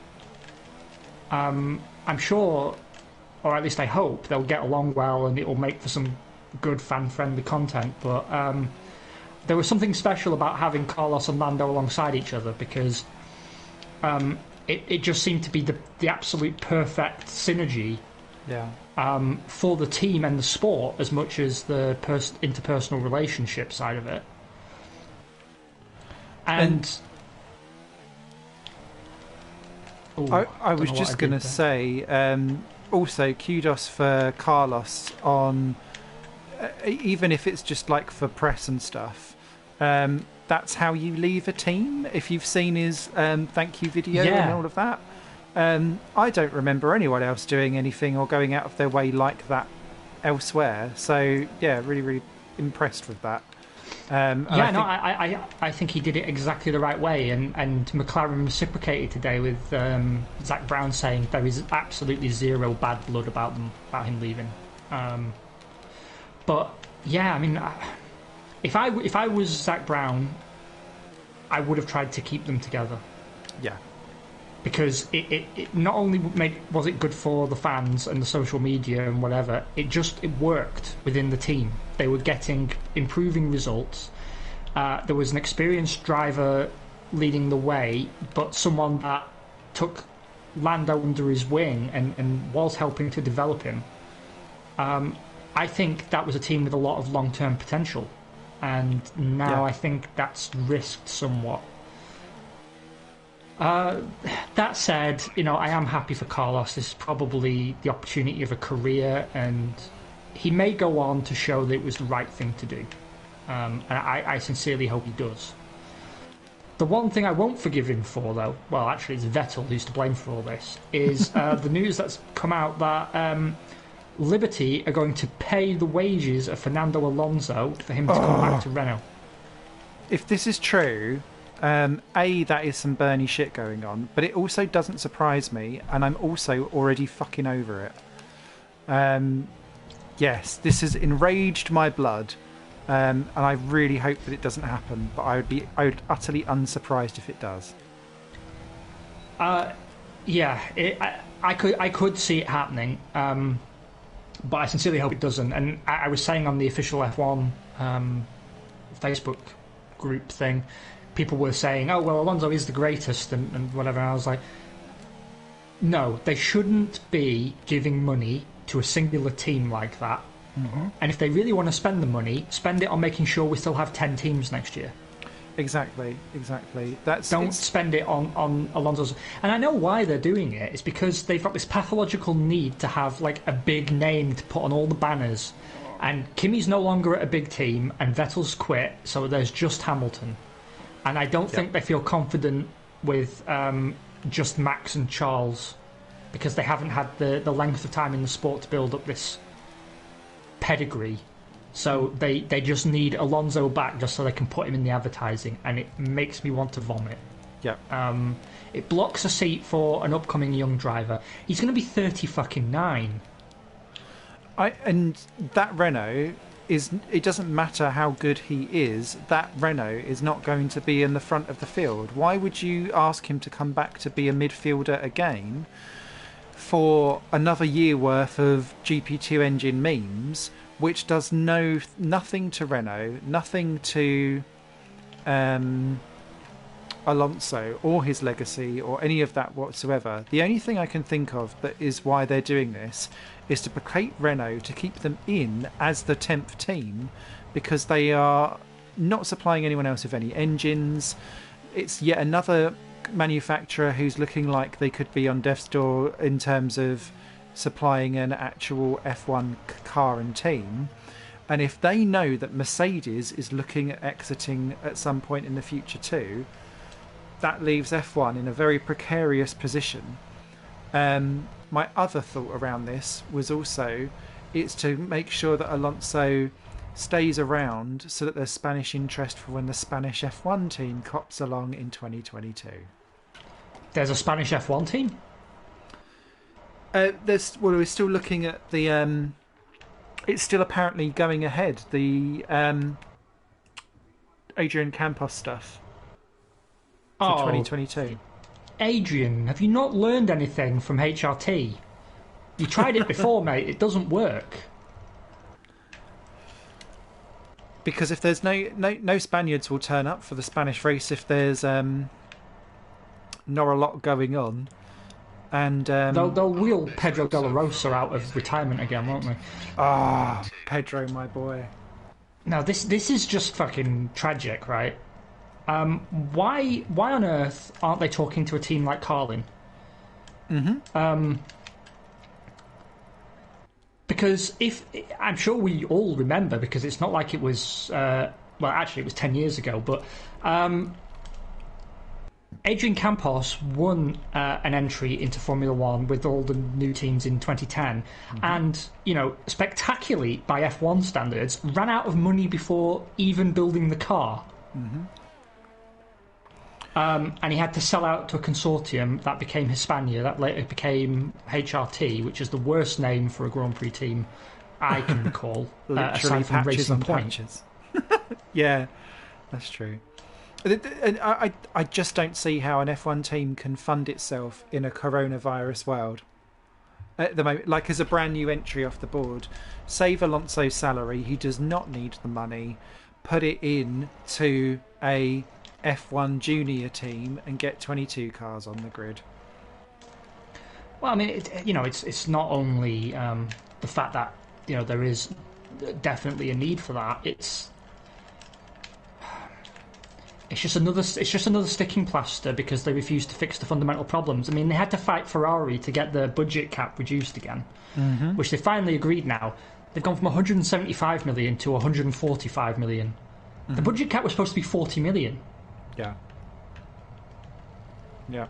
I'm sure, or at least I hope, they'll get along well and it will make for some good fan-friendly content, but there was something special about having Carlos and Lando alongside each other, because it just seemed to be the absolute perfect synergy for the team and the sport, as much as the interpersonal relationship side of it. And I was just going to say, also kudos for Carlos on, even if it's just like for press and stuff, that's how you leave a team. If you've seen his thank you video and all of that, I don't remember anyone else doing anything or going out of their way like that elsewhere. So yeah, really, really impressed with that. I think he did it exactly the right way, and McLaren reciprocated today with Zach Brown saying there is absolutely zero bad blood about him leaving. But yeah, I mean, if I was Zach Brown, I would have tried to keep them together. Yeah. Because it not only was it good for the fans and the social media and whatever, it worked within the team. They were getting improving results. There was an experienced driver leading the way, but someone that took Lando under his wing and was helping to develop him. I think that was a team with a lot of long-term potential, and now I think that's risked somewhat. That said, I am happy for Carlos. This is probably the opportunity of a career, and he may go on to show that it was the right thing to do. And I sincerely hope he does. The one thing I won't forgive him for, though, well, actually it's Vettel who's to blame for all this, is the news that's come out that Liberty are going to pay the wages of Fernando Alonso for him to come back to Renault. If this is true... that is some Bernie shit going on, but it also doesn't surprise me, and I'm also already fucking over it. Yes, this has enraged my blood, and I really hope that it doesn't happen, but I would be utterly unsurprised if it does. I could see it happening, but I sincerely hope it doesn't. And I was saying on the official F1 Facebook group thing, people were saying, oh, well, Alonso is the greatest and whatever. And I was like, no, they shouldn't be giving money to a singular team like that. Mm-hmm. And if they really want to spend the money, spend it on making sure we still have 10 teams next year. Exactly. Don't spend it on Alonso's. And I know why they're doing it. It's because they've got this pathological need to have like a big name to put on all the banners. And Kimi's no longer at a big team, and Vettel's quit, so there's just Hamilton. And I don't think they feel confident with just Max and Charles, because they haven't had the length of time in the sport to build up this pedigree. So they just need Alonso back just so they can put him in the advertising, and it makes me want to vomit. Yeah. It blocks a seat for an upcoming young driver. He's going to be 39. And that Renault it doesn't matter how good he is, that Renault is not going to be in the front of the field. Why would you ask him to come back to be a midfielder again for another year worth of GP2 engine memes, which does nothing to Renault, nothing to Alonso or his legacy or any of that whatsoever? The only thing I can think of that is why they're doing this is to placate Renault, to keep them in as the 10th team, because they are not supplying anyone else with any engines. It's yet another manufacturer who's looking like they could be on death's door in terms of supplying an actual F1 car and team. And if they know that Mercedes is looking at exiting at some point in the future too, that leaves F1 in a very precarious position. My other thought around this was also it's to make sure that Alonso stays around so that there's Spanish interest for when the Spanish F1 team cops along in 2022. There's a Spanish F1 team? We're still looking at the... it's still apparently going ahead, the Adrian Campos stuff for 2022. Adrian, have you not learned anything from HRT? You tried it before, mate. It doesn't work. Because if there's no Spaniards will turn up for the Spanish race if there's not a lot going on, and they'll wheel Pedro de la Rosa out of retirement again, won't they? Pedro, my boy. Now this is just fucking tragic, right? Why on earth aren't they talking to a team like Carlin? Because I'm sure we all remember, because it's not like it was well, actually it was 10 years ago, but Adrian Campos won an entry into Formula One with all the new teams in 2010, and spectacularly by F1 standards, ran out of money before even building the car. And he had to sell out to a consortium that became Hispania, that later became HRT, which is the worst name for a Grand Prix team I can recall. Literally aside from patches Racing on Point. patches. Yeah, that's true. And I just don't see how an F1 team can fund itself in a coronavirus world. At the moment, like as a brand new entry off the board, save Alonso's salary. He does not need the money. Put it in to a F1 junior team and get 22 cars on the grid. Well, I mean, it's not only the fact that there is definitely a need for that. It's just another sticking plaster because they refuse to fix the fundamental problems. I mean, they had to fight Ferrari to get the budget cap reduced again, which they finally agreed now. They've gone from 175 million to 145 million. The budget cap was supposed to be 40 million. Yeah.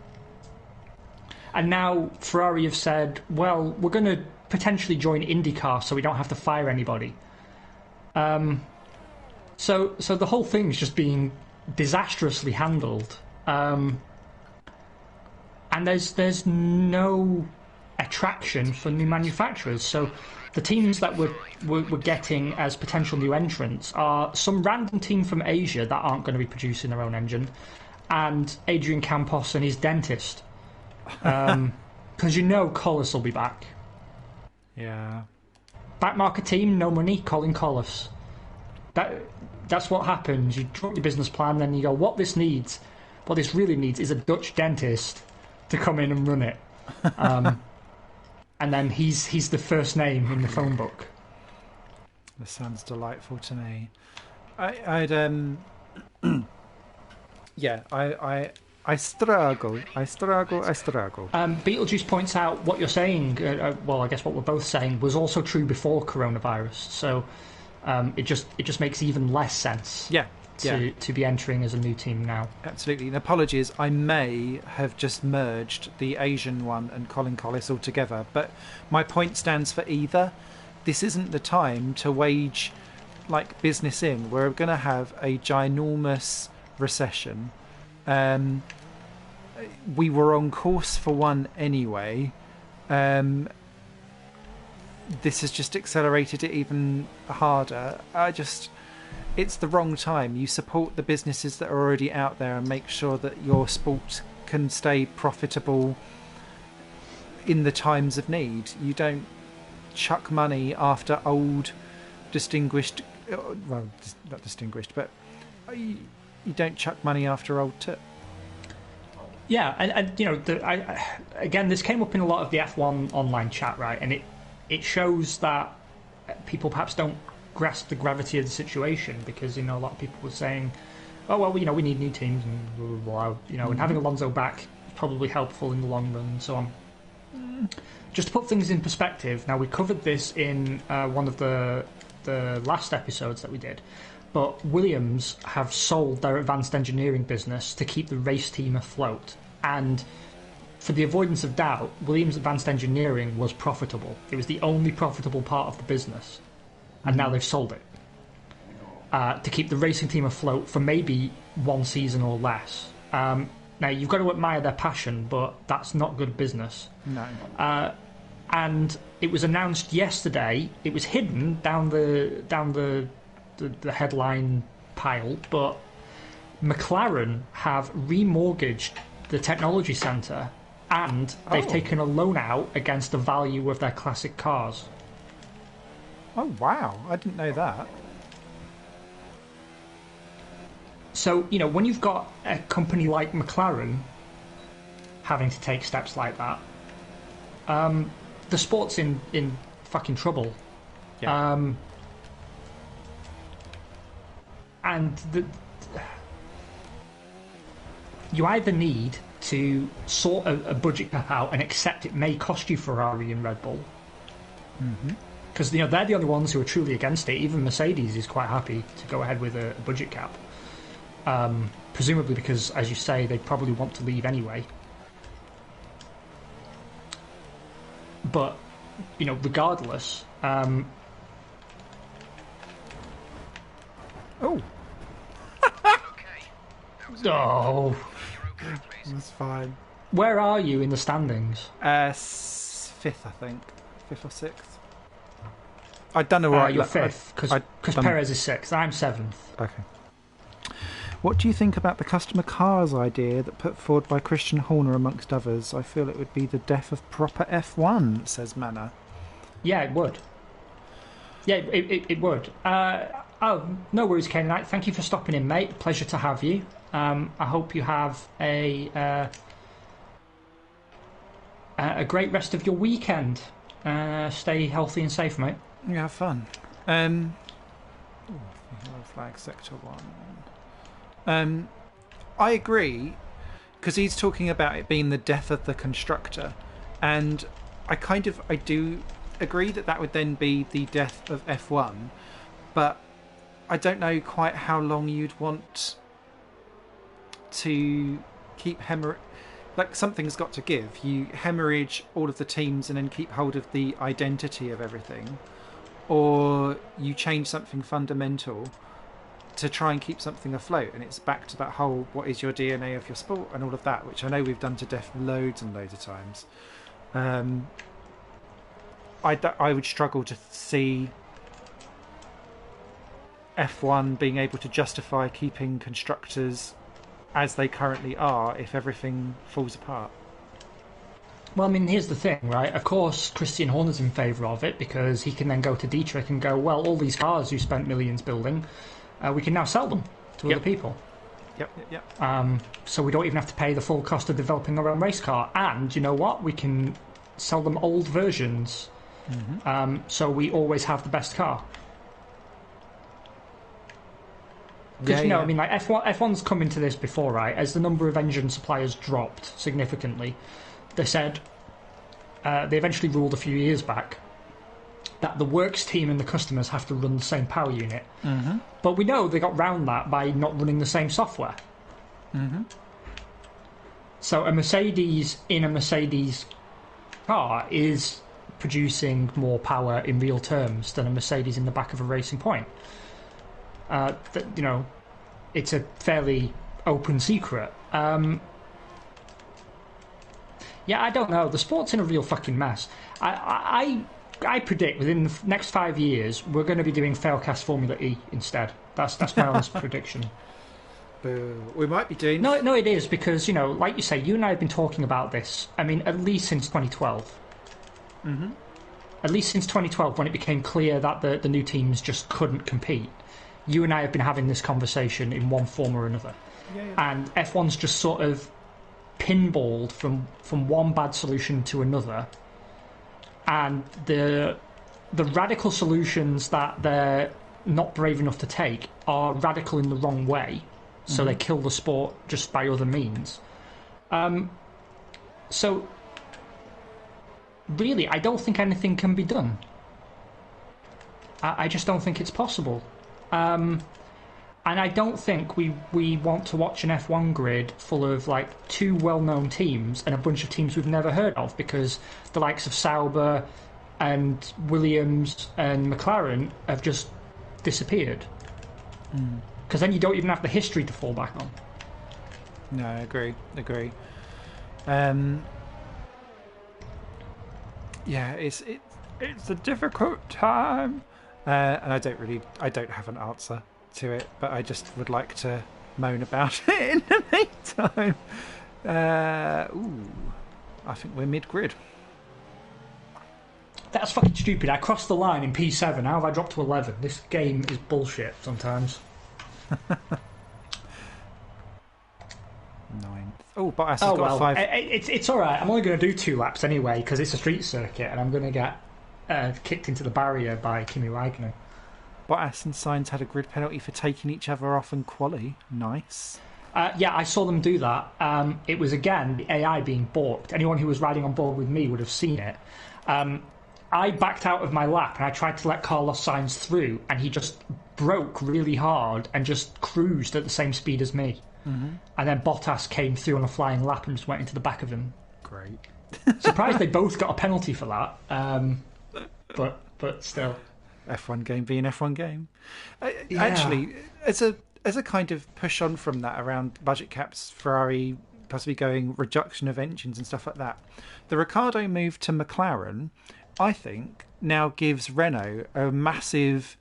And now Ferrari have said, well, we're going to potentially join IndyCar so we don't have to fire anybody. So the whole thing's just being disastrously handled. And there's no attraction for new manufacturers. So the teams that we're getting as potential new entrants are some random team from Asia that aren't going to be producing their own engine, and Adrian Campos and his dentist. Because Collis will be back. Yeah. Back market team, no money, Colin Collis. That's what happens. You drop your business plan, then you go, what this really needs is a Dutch dentist to come in and run it. And then he's the first name in the phone book. That sounds delightful to me. I struggle. Beetlejuice points out what you're saying, well, I guess what we're both saying, was also true before coronavirus. So it just makes even less sense to be entering as a new team now. Absolutely. And apologies, I may have just merged the Asian one and Colin Collis all together, but my point stands for either. This isn't the time to wage business in. We're going to have a ginormous recession. We were on course for one anyway. This has just accelerated it even harder. It's the wrong time. You support the businesses that are already out there and make sure that your sport can stay profitable in the times of need. You don't chuck money after old, distinguished... Well, not distinguished, but you don't chuck money after old tip. Yeah, and again, this came up in a lot of the F1 online chat, right? And it shows that people perhaps don't grasp the gravity of the situation, because a lot of people were saying, oh well, we need new teams and blah, blah, blah, and having Alonso back is probably helpful in the long run and so on. Just to put things in perspective, now we covered this in one of the last episodes that we did, but Williams have sold their advanced engineering business to keep the race team afloat, and for the avoidance of doubt, Williams Advanced Engineering was profitable. It was the only profitable part of the business, and now they've sold it. to keep the racing team afloat for maybe one season or less. Now, you've got to admire their passion, but that's not good business. No. And it was announced yesterday. It was hidden down the headline pile, but McLaren have remortgaged the technology centre, and they've taken a loan out against the value of their classic cars. Oh, wow. I didn't know that. So, when you've got a company like McLaren having to take steps like that, the sport's in fucking trouble. Yeah. And you either need to sort a budget cap out and accept it may cost you Ferrari and Red Bull. Because they're the only ones who are truly against it. Even Mercedes is quite happy to go ahead with a budget cap. Presumably because, as you say, they probably want to leave anyway. But, regardless... Oh! Oh! That's fine. Where are you in the standings? Fifth, I think. Fifth or sixth. I don't know where you're fifth, because Perez is sixth. I'm seventh. Okay. What do you think about the customer cars idea that put forward by Christian Horner amongst others? I feel it would be the death of proper F1, says Manor. Yeah, it would. Yeah, it would. No worries, Ken. Thank you for stopping in, mate. Pleasure to have you. I hope you have a great rest of your weekend. Stay healthy and safe, mate. Yeah, have fun. Flag sector 1. I agree, because he's talking about it being the death of the constructor, and I do agree that would then be the death of F1, but I don't know quite how long you'd want to keep like, something's got to give. You hemorrhage all of the teams and then keep hold of the identity of everything, or you change something fundamental to try and keep something afloat, and it's back to that whole what is your DNA of your sport and all of that, which I know we've done to death loads and loads of times. I would struggle to see F1 being able to justify keeping constructors as they currently are if everything falls apart. Well, I mean, here's the thing, right? Of course, Christian Horner's in favour of it, because he can then go to Dietrich and go, well, all these cars you spent millions building, we can now sell them to other people. Yep. So we don't even have to pay the full cost of developing our own race car. And you know what? We can sell them old versions. So we always have the best car. Because, I mean, like F1's come into this before, right? As the number of engine suppliers dropped significantly, they said, they eventually ruled a few years back that the works team and the customers have to run the same power unit. But we know they got round that by not running the same software. So a Mercedes in a Mercedes car is producing more power in real terms than a Mercedes in the back of a Racing Point. It's a fairly open secret. Yeah, I don't know. The sport's in a real fucking mess. I predict within the next 5 years we're going to be doing Failcast Formula E instead. That's my honest prediction. Boo. We might be doing... No, it is, because, like you say, you and I have been talking about this, I mean, at least since 2012. At least since 2012, when it became clear that the new teams just couldn't compete. You and I have been having this conversation in one form or another. And F1's just sort of pinballed from one bad solution to another. And the radical solutions that they're not brave enough to take are radical in the wrong way. So they kill the sport just by other means. So, really, I don't think anything can be done. I just don't think it's possible. And I don't think we want to watch an F1 grid full of, like, 2 well-known teams and a bunch of teams we've never heard of, because the likes of Sauber and Williams and McLaren have just disappeared. Because then you don't even have the history to fall back on. No, I agree. Yeah, it's a difficult time, and I don't have an answer to it, but I just would like to moan about it in the meantime. I think we're mid-grid. That's fucking stupid. I crossed the line in P7. How have I dropped to 11? This game is bullshit sometimes. Ninth. Oh, but I've got 5. It's all right. I'm only going to do 2 laps anyway because it's a street circuit, and I'm going to get kicked into the barrier by Kimi Raikkonen. Bottas and Sainz had a grid penalty for taking each other off in quali. Nice. Yeah, I saw them do that. It was, again, the AI being balked. Anyone who was riding on board with me would have seen it. I backed out of my lap and I tried to let Carlos Sainz through, and he just broke really hard and just cruised at the same speed as me. Mm-hmm. And then Bottas came through on a flying lap and just went into the back of him. Great. Surprised they both got a penalty for that. But still. F1 game being F1 game. Yeah. Actually, as a kind of push on from that around budget caps, Ferrari possibly going reduction of engines and stuff like that, the Ricciardo move to McLaren, I think, now gives Renault a massive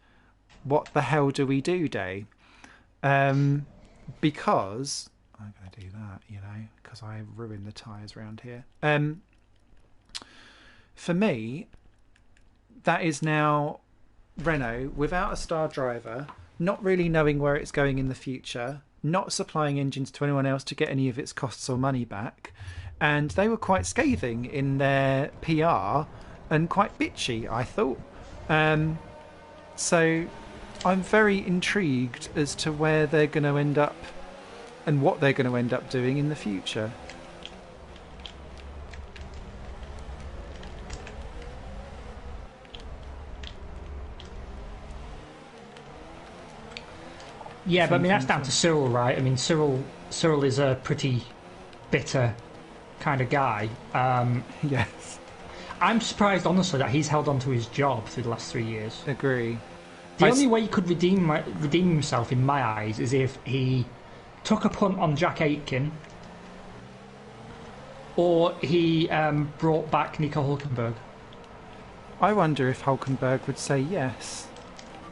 what the hell do we do day. Because I'm going to do that, because I ruin the tyres around here. For me, that is now Renault without a star driver, not really knowing where it's going in the future, not supplying engines to anyone else to get any of its costs or money back. And they were quite scathing in their PR and quite bitchy, I thought. So I'm very intrigued as to where they're going to end up and what they're going to end up doing in the future. Yeah, but I mean, that's down to Cyril, right? I mean, Cyril is a pretty bitter kind of guy. Yes. I'm surprised, honestly, that he's held on to his job through the last 3 years. Agree. The only way he could redeem himself, in my eyes, is if he took a punt on Jack Aitken, or he brought back Nico Hülkenberg. I wonder if Hülkenberg would say yes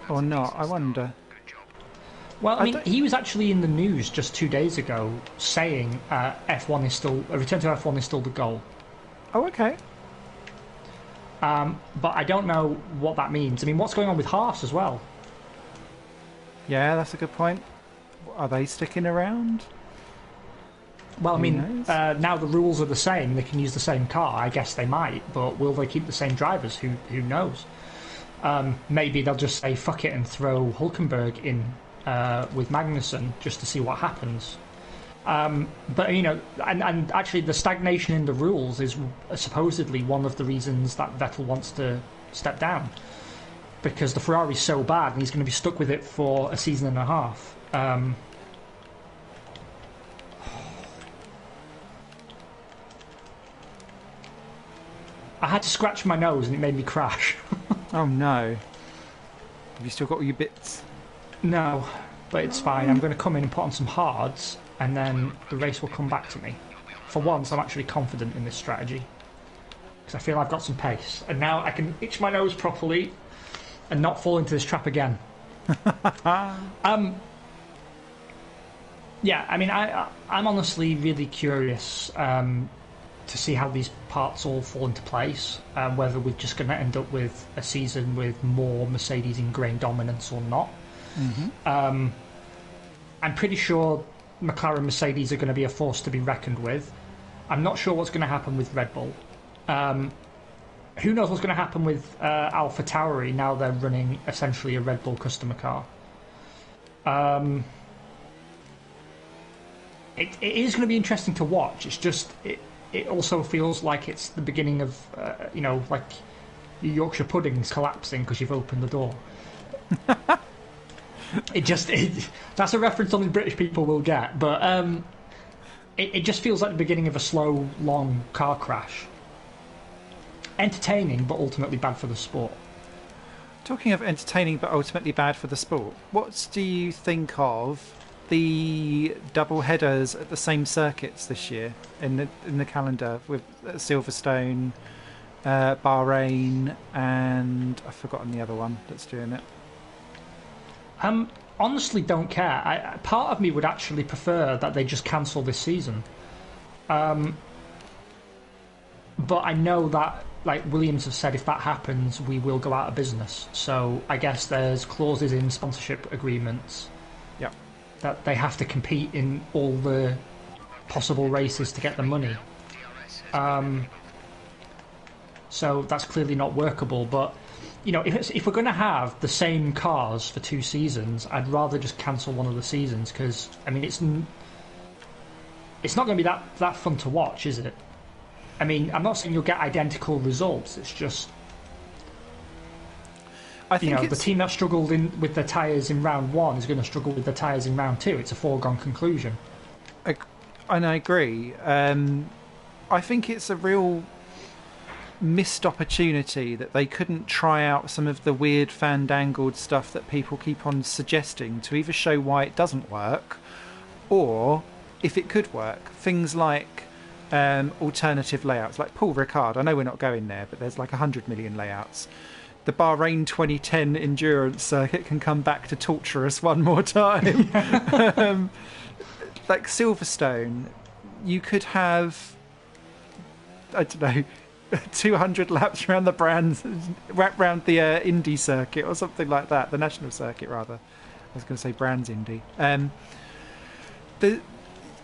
or not. I wonder. Well, I mean, he was actually in the news just 2 days ago saying F1 is still a return to F1 is still the goal. Oh, okay. But I don't know what that means. I mean, what's going on with Haas as well? Yeah, that's a good point. Are they sticking around? Well, I mean, now the rules are the same. They can use the same car. I guess they might, but will they keep the same drivers? Who knows? Maybe they'll just say fuck it and throw Hülkenberg in with Magnussen just to see what happens. But and actually the stagnation in the rules is supposedly one of the reasons that Vettel wants to step down, because the Ferrari's so bad and he's going to be stuck with it for a season and a half. I had to scratch my nose and it made me crash. Oh no. Have you still got all your bits? No, but it's fine. I'm going to come in and put on some hards, and then the race will come back to me. For once, I'm actually confident in this strategy, because I feel I've got some pace, and now I can itch my nose properly and not fall into this trap again. Yeah, I mean, I'm honestly really curious to see how these parts all fall into place, whether we're just going to end up with a season with more Mercedes ingrained dominance or not. Mm-hmm. I'm pretty sure McLaren and Mercedes are going to be a force to be reckoned with. I'm not sure what's going to happen with Red Bull. Who knows what's going to happen with AlphaTauri now they're running essentially a Red Bull customer car. It is going to be interesting to watch. It's just it also feels like it's the beginning of like Yorkshire pudding's collapsing because you've opened the door. That's a reference only British people will get, but it just feels like the beginning of a slow, long car crash. Entertaining, but ultimately bad for the sport. Talking of entertaining but ultimately bad for the sport, what do you think of the double headers at the same circuits this year in the calendar with Silverstone, Bahrain, and I've forgotten the other one that's doing it? Honestly, don't care. Part of me would actually prefer that they just cancel this season. But I know that, like Williams have said, if that happens, we will go out of business. So I guess there's clauses in sponsorship agreements that they have to compete in all the possible races to get the money. So that's clearly not workable. But if we're going to have the same cars for 2 seasons, I'd rather just cancel one of the seasons, because I mean it's not going to be that fun to watch, is it? I mean, I'm not saying you'll get identical results. It's just I think the team that struggled with the tyres in round 1 is going to struggle with the tyres in round 2. It's a foregone conclusion. And I agree. I think it's a real missed opportunity that they couldn't try out some of the weird fandangled stuff that people keep on suggesting to either show why it doesn't work or if it could work. Things like alternative layouts, like Paul Ricard. I know we're not going there, but there's like 100 million layouts. The Bahrain 2010 endurance circuit can come back to torture us one more time. Like Silverstone, you could have, I don't know, 200 laps around around the Indy circuit or something like that, the national circuit rather. I was going to say Brands Indy.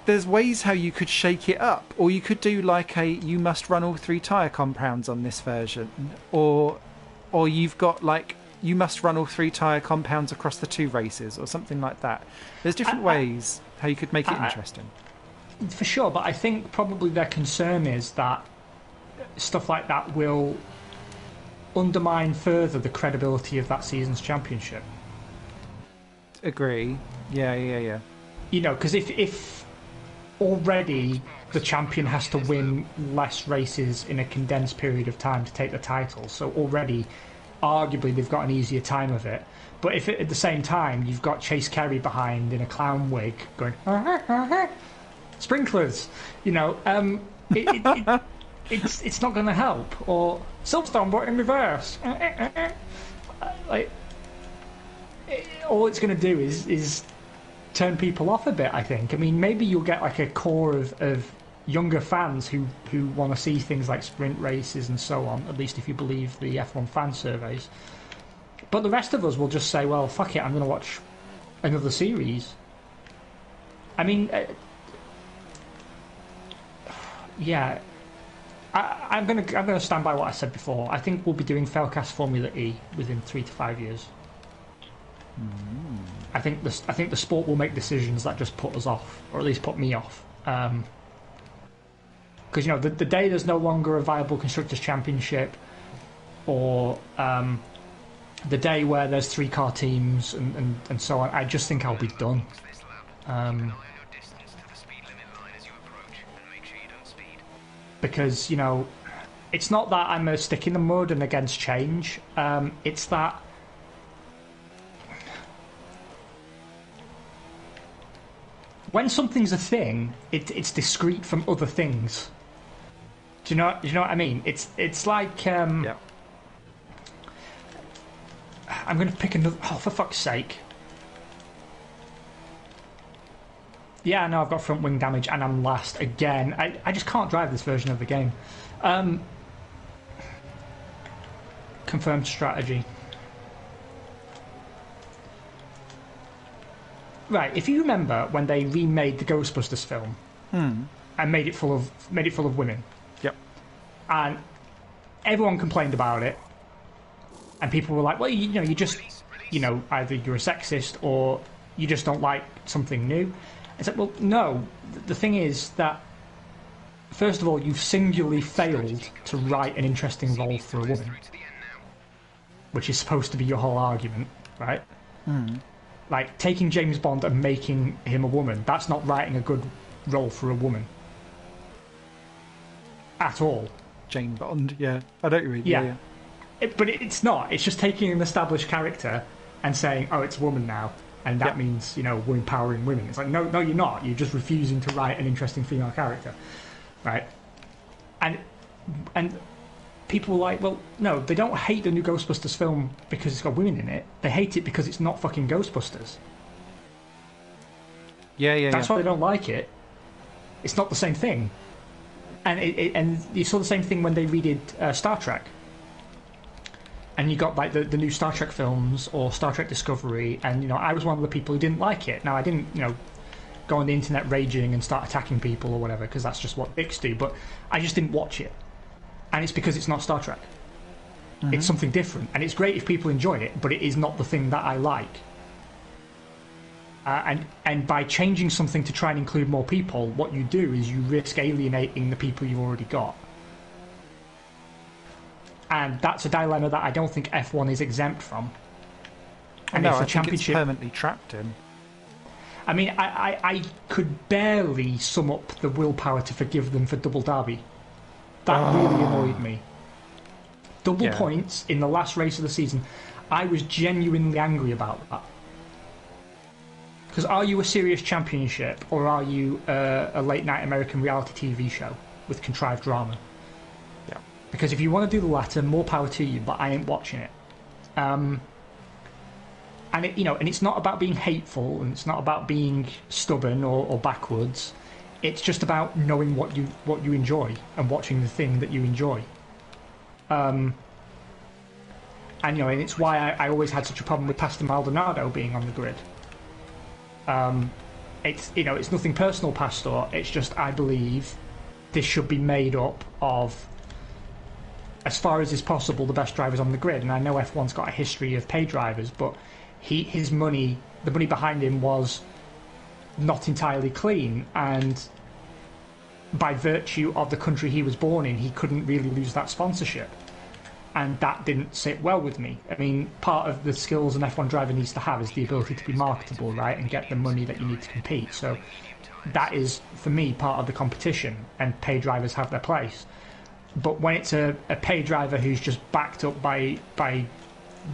There's ways how you could shake it up, or you could do like you must run all 3 tyre compounds on this version, or you've got like you must run all 3 tyre compounds across the 2 races, or something like that. There's different ways how you could make it interesting. For sure, but I think probably their concern is that stuff like that will undermine further the credibility of that season's championship. Agree. Yeah. Because if already the champion has to win less races in a condensed period of time to take the title, so already arguably they've got an easier time of it. But if at the same time you've got Chase Carey behind in a clown wig going sprinklers, it's not going to help. Or Silverstone but in reverse, all it's going to do is turn people off a bit, I think. I mean, maybe you'll get like a core of younger fans who want to see things like sprint races and so on, at least if you believe the F1 fan surveys. But the rest of us will just say, well, fuck it, I'm going to watch another series. I mean, yeah, I'm going to stand by what I said before. I think we'll be doing Failcast Formula E within 3 to 5 years. I think the sport will make decisions that just put us off, or at least put me off. Because the day there's no longer a viable constructors' championship, or the day where there's 3 car teams and so on, I just think I'll be done. Because it's not that I'm a stick in the mud and against change. It's that when something's a thing, it's discrete from other things. Do you know what I mean? It's like yeah. I'm going to pick another. Oh, for fuck's sake! Yeah, I know I've got front wing damage and I'm last again. I just can't drive this version of the game. Confirmed strategy. Right, if you remember when they remade the Ghostbusters film and made it full of women. Yep. And everyone complained about it, and people were like, well, you just either you're a sexist or you just don't like something new. It's like, well, no. The thing is that, first of all, you've singularly failed to write an interesting role for a woman, which is supposed to be your whole argument, right? Like, taking James Bond and making him a woman, that's not writing a good role for a woman. At all. Jane Bond, yeah. I don't really... Yeah. But it's not. It's just taking an established character and saying, "Oh, it's a woman now," and that means we're empowering women. It's like, no, you're not. You're just refusing to write an interesting female character, right? And people were like, well, no, they don't hate the new Ghostbusters film because it's got women in it. They hate it because it's not fucking Ghostbusters. That's why they don't like it. It's not the same thing. And you saw the same thing when they redid Star Trek. And you got like the new Star Trek films or Star Trek Discovery, and I was one of the people who didn't like it. Now I didn't go on the internet raging and start attacking people or whatever, because that's just what dicks do. But I just didn't watch it, and it's because it's not Star Trek. Mm-hmm. It's something different, and it's great if people enjoy it, but it is not the thing that I like. And by changing something to try and include more people, what you do is you risk alienating the people you've already got. And that's a dilemma that I don't think F1 is exempt from. And no, if the I championship, think it's permanently trapped in. I mean, I could barely sum up the willpower to forgive them for Double Derby. That really annoyed me. Double points in the last race of the season. I was genuinely angry about that. Because are you a serious championship, or are you a late-night American reality TV show with contrived drama? Yeah. Because if you want to do the latter, more power to you, but I ain't watching it. And it's not about being hateful, and it's not about being stubborn or backwards. It's just about knowing what you enjoy and watching the thing that you enjoy. And it's why I always had such a problem with Pastor Maldonado being on the grid. It's nothing personal, Pastor. It's just I believe this should be made up of, as far as is possible, the best drivers on the grid. And I know F1's got a history of pay drivers, but the money behind him was not entirely clean, and by virtue of the country he was born in, he couldn't really lose that sponsorship. And that didn't sit well with me. I mean, part of the skills an F1 driver needs to have is the ability to be marketable, right, and get the money that you need to compete. So that is, for me, part of the competition, and pay drivers have their place. But when it's a pay driver who's just backed up by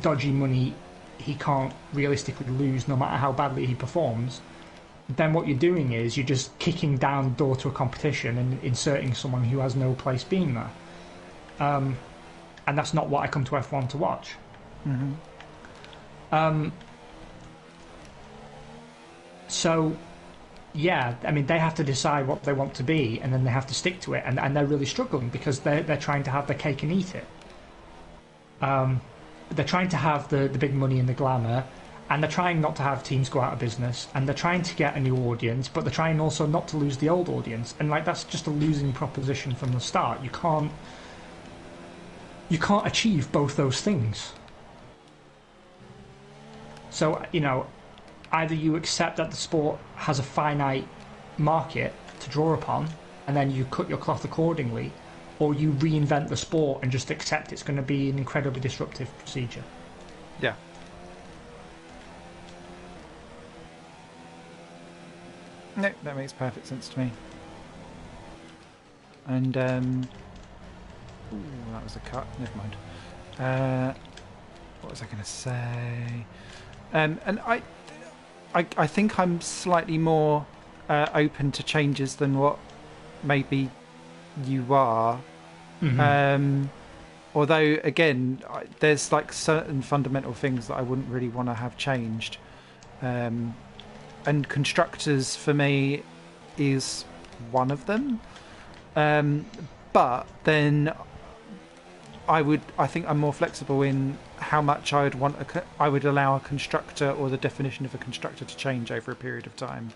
dodgy money he can't realistically lose no matter how badly he performs, then what you're doing is you're just kicking down the door to a competition and inserting someone who has no place being there. And that's not what I come to F1 to watch. Mm-hmm. So, yeah, I mean, they have to decide what they want to be, and then they have to stick to it, and they're really struggling because they're trying to have their cake and eat it. They're trying to have the big money and the glamour, and they're trying not to have teams go out of business, and they're trying to get a new audience, but they're trying also not to lose the old audience. And that's just a losing proposition from the start. You can't achieve both those things. So, either you accept that the sport has a finite market to draw upon, and then you cut your cloth accordingly, or you reinvent the sport and just accept it's going to be an incredibly disruptive procedure. Yeah. No, that makes perfect sense to me. And, ooh, that was a cut. Never mind. What was I going to say? And I think I'm slightly more open to changes than what maybe you are. Mm-hmm. Although, again, there's like certain fundamental things that I wouldn't really want to have changed. And constructors, for me, is one of them. But then I think I'm more flexible in how much I would allow a constructor, or the definition of a constructor, to change over a period of time.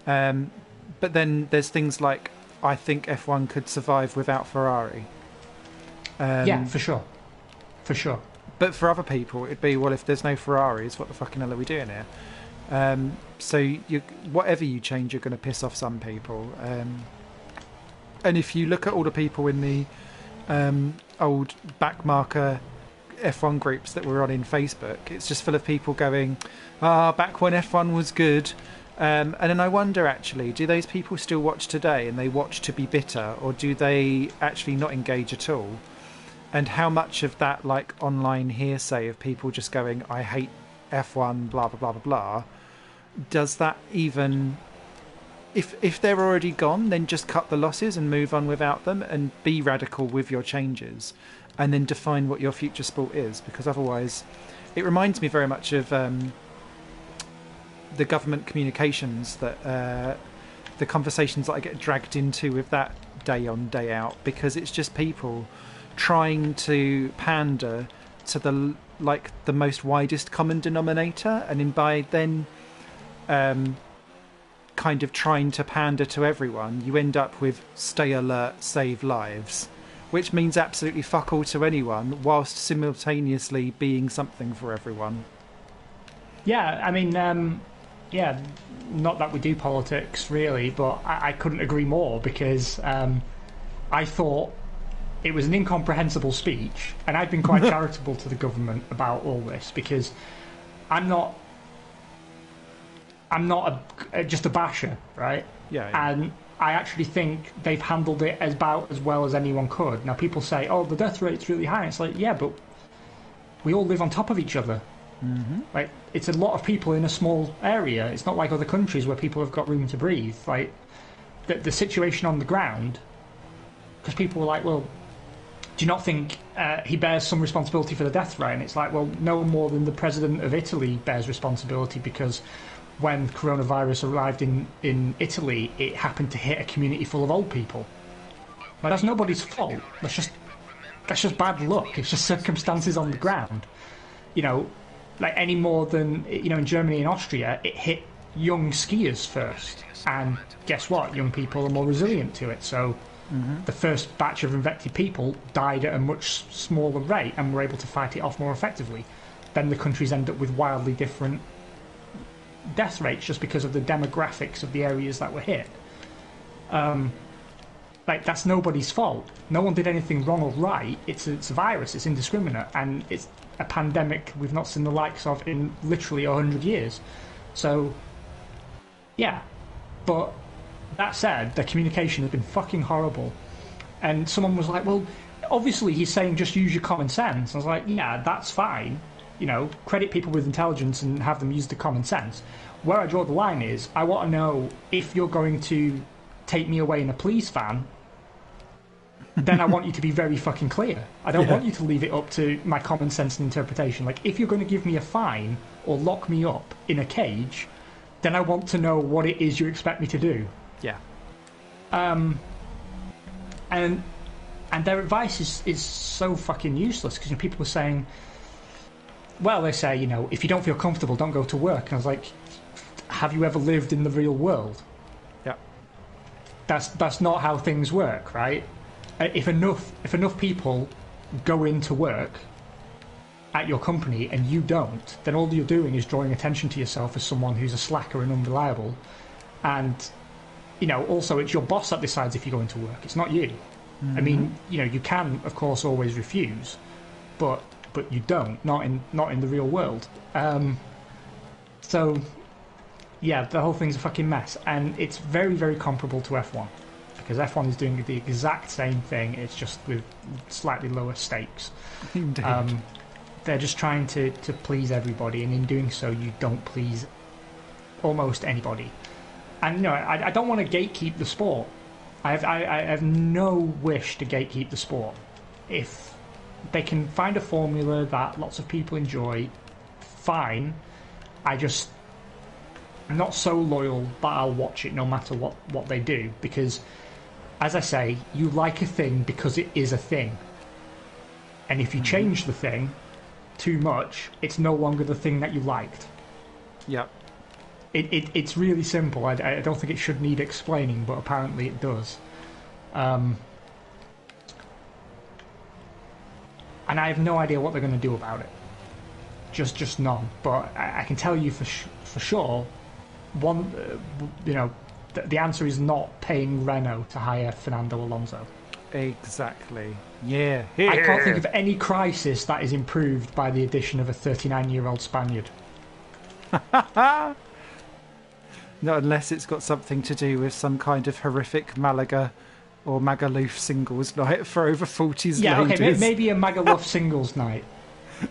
But then there's things like, I think F1 could survive without Ferrari. Yeah, for sure. But for other people, it'd be, well, if there's no Ferraris, what the fucking hell are we doing here? So whatever you change, you're going to piss off some people. And if you look at all the people in the old backmarker F1 groups that were on in Facebook, it's just full of people going, back when F1 was good. And then I wonder, actually, do those people still watch today, and they watch to be bitter, or do they actually not engage at all? And how much of that, like, online hearsay of people just going, I hate F1, blah, blah, blah, blah, blah, does that even... If they're already gone, then just cut the losses and move on without them and be radical with your changes and then define what your future sport is. Because otherwise, it reminds me very much of the government communications, that the conversations that I get dragged into with that day on, day out, because it's just people trying to pander to the most widest common denominator, and by then kind of trying to pander to everyone, you end up with stay alert, save lives, which means absolutely fuck all to anyone, whilst simultaneously being something for everyone. Yeah, I mean, not that we do politics really, but I couldn't agree more, because I thought it was an incomprehensible speech, and I've been quite charitable to the government about all this, because I'm not just a basher, right? Yeah. And I actually think they've handled it about as well as anyone could. Now, people say, oh, the death rate's really high. It's like, yeah, but we all live on top of each other. Mm-hmm. Like, it's a lot of people in a small area. It's not like other countries where people have got room to breathe. Like, the situation on the ground, because people were like, well, do you not think he bears some responsibility for the death rate? And it's like, well, no more than the president of Italy bears responsibility, because when coronavirus arrived in Italy, it happened to hit a community full of old people. Like, that's nobody's fault. That's just bad luck. It's just circumstances on the ground. You know, like, any more than, you know, in Germany and Austria, it hit young skiers first. And guess what? Young people are more resilient to it. So the first batch of infected people died at a much smaller rate and were able to fight it off more effectively. Then the countries end up with wildly different death rates just because of the demographics of the areas that were hit. Like, that's nobody's fault. No one did anything wrong or right. It's a virus. It's indiscriminate, and it's a pandemic we've not seen the likes of in literally 100 years. So, yeah. But that said, the communication has been fucking horrible. And someone was like, well, obviously he's saying just use your common sense. I was like, yeah, that's fine. You know, credit people with intelligence and have them use the common sense. Where I draw the line is, I want to know, if you're going to take me away in a police van, then I want you to be very fucking clear. I don't want you to leave it up to my common sense and interpretation. Like, if you're going to give me a fine or lock me up in a cage, then I want to know what it is you expect me to do. Yeah. And their advice is so fucking useless, because, you know, people were saying, well, they say, you know, if you don't feel comfortable, don't go to work. And I was like, have you ever lived in the real world? Yeah. That's not how things work, right? If enough people go into work at your company and you don't, then all you're doing is drawing attention to yourself as someone who's a slacker and unreliable. And, you know, also it's your boss that decides if you go into work. It's not you. I mean, you know, you can, of course, always refuse, but you don't. Not in the real world. So, yeah, the whole thing's a fucking mess, and it's very, very comparable to F1, because F1 is doing the exact same thing. It's just with slightly lower stakes. Indeed. They're just trying to please everybody, and in doing so, you don't please almost anybody. And no, I don't want to gatekeep the sport. I have no wish to gatekeep the sport. If they can find a formula that lots of people enjoy, fine. I'm not so loyal that I'll watch it no matter what they do, because, as I say, you like a thing because it is a thing. And if you change the thing too much, it's no longer the thing that you liked. Yep. It's really simple. I don't think it should need explaining, but apparently it does. And I have no idea what they're going to do about it. Just none. But I can tell you for sure, the answer is not paying Renault to hire Fernando Alonso. Exactly. Yeah. I can't think of any crisis that is improved by the addition of a 39-year-old Spaniard. Not unless it's got something to do with some kind of horrific Malaga or Magaluf singles night for over 40s Yeah, ladies. okay, maybe a Magaluf singles night.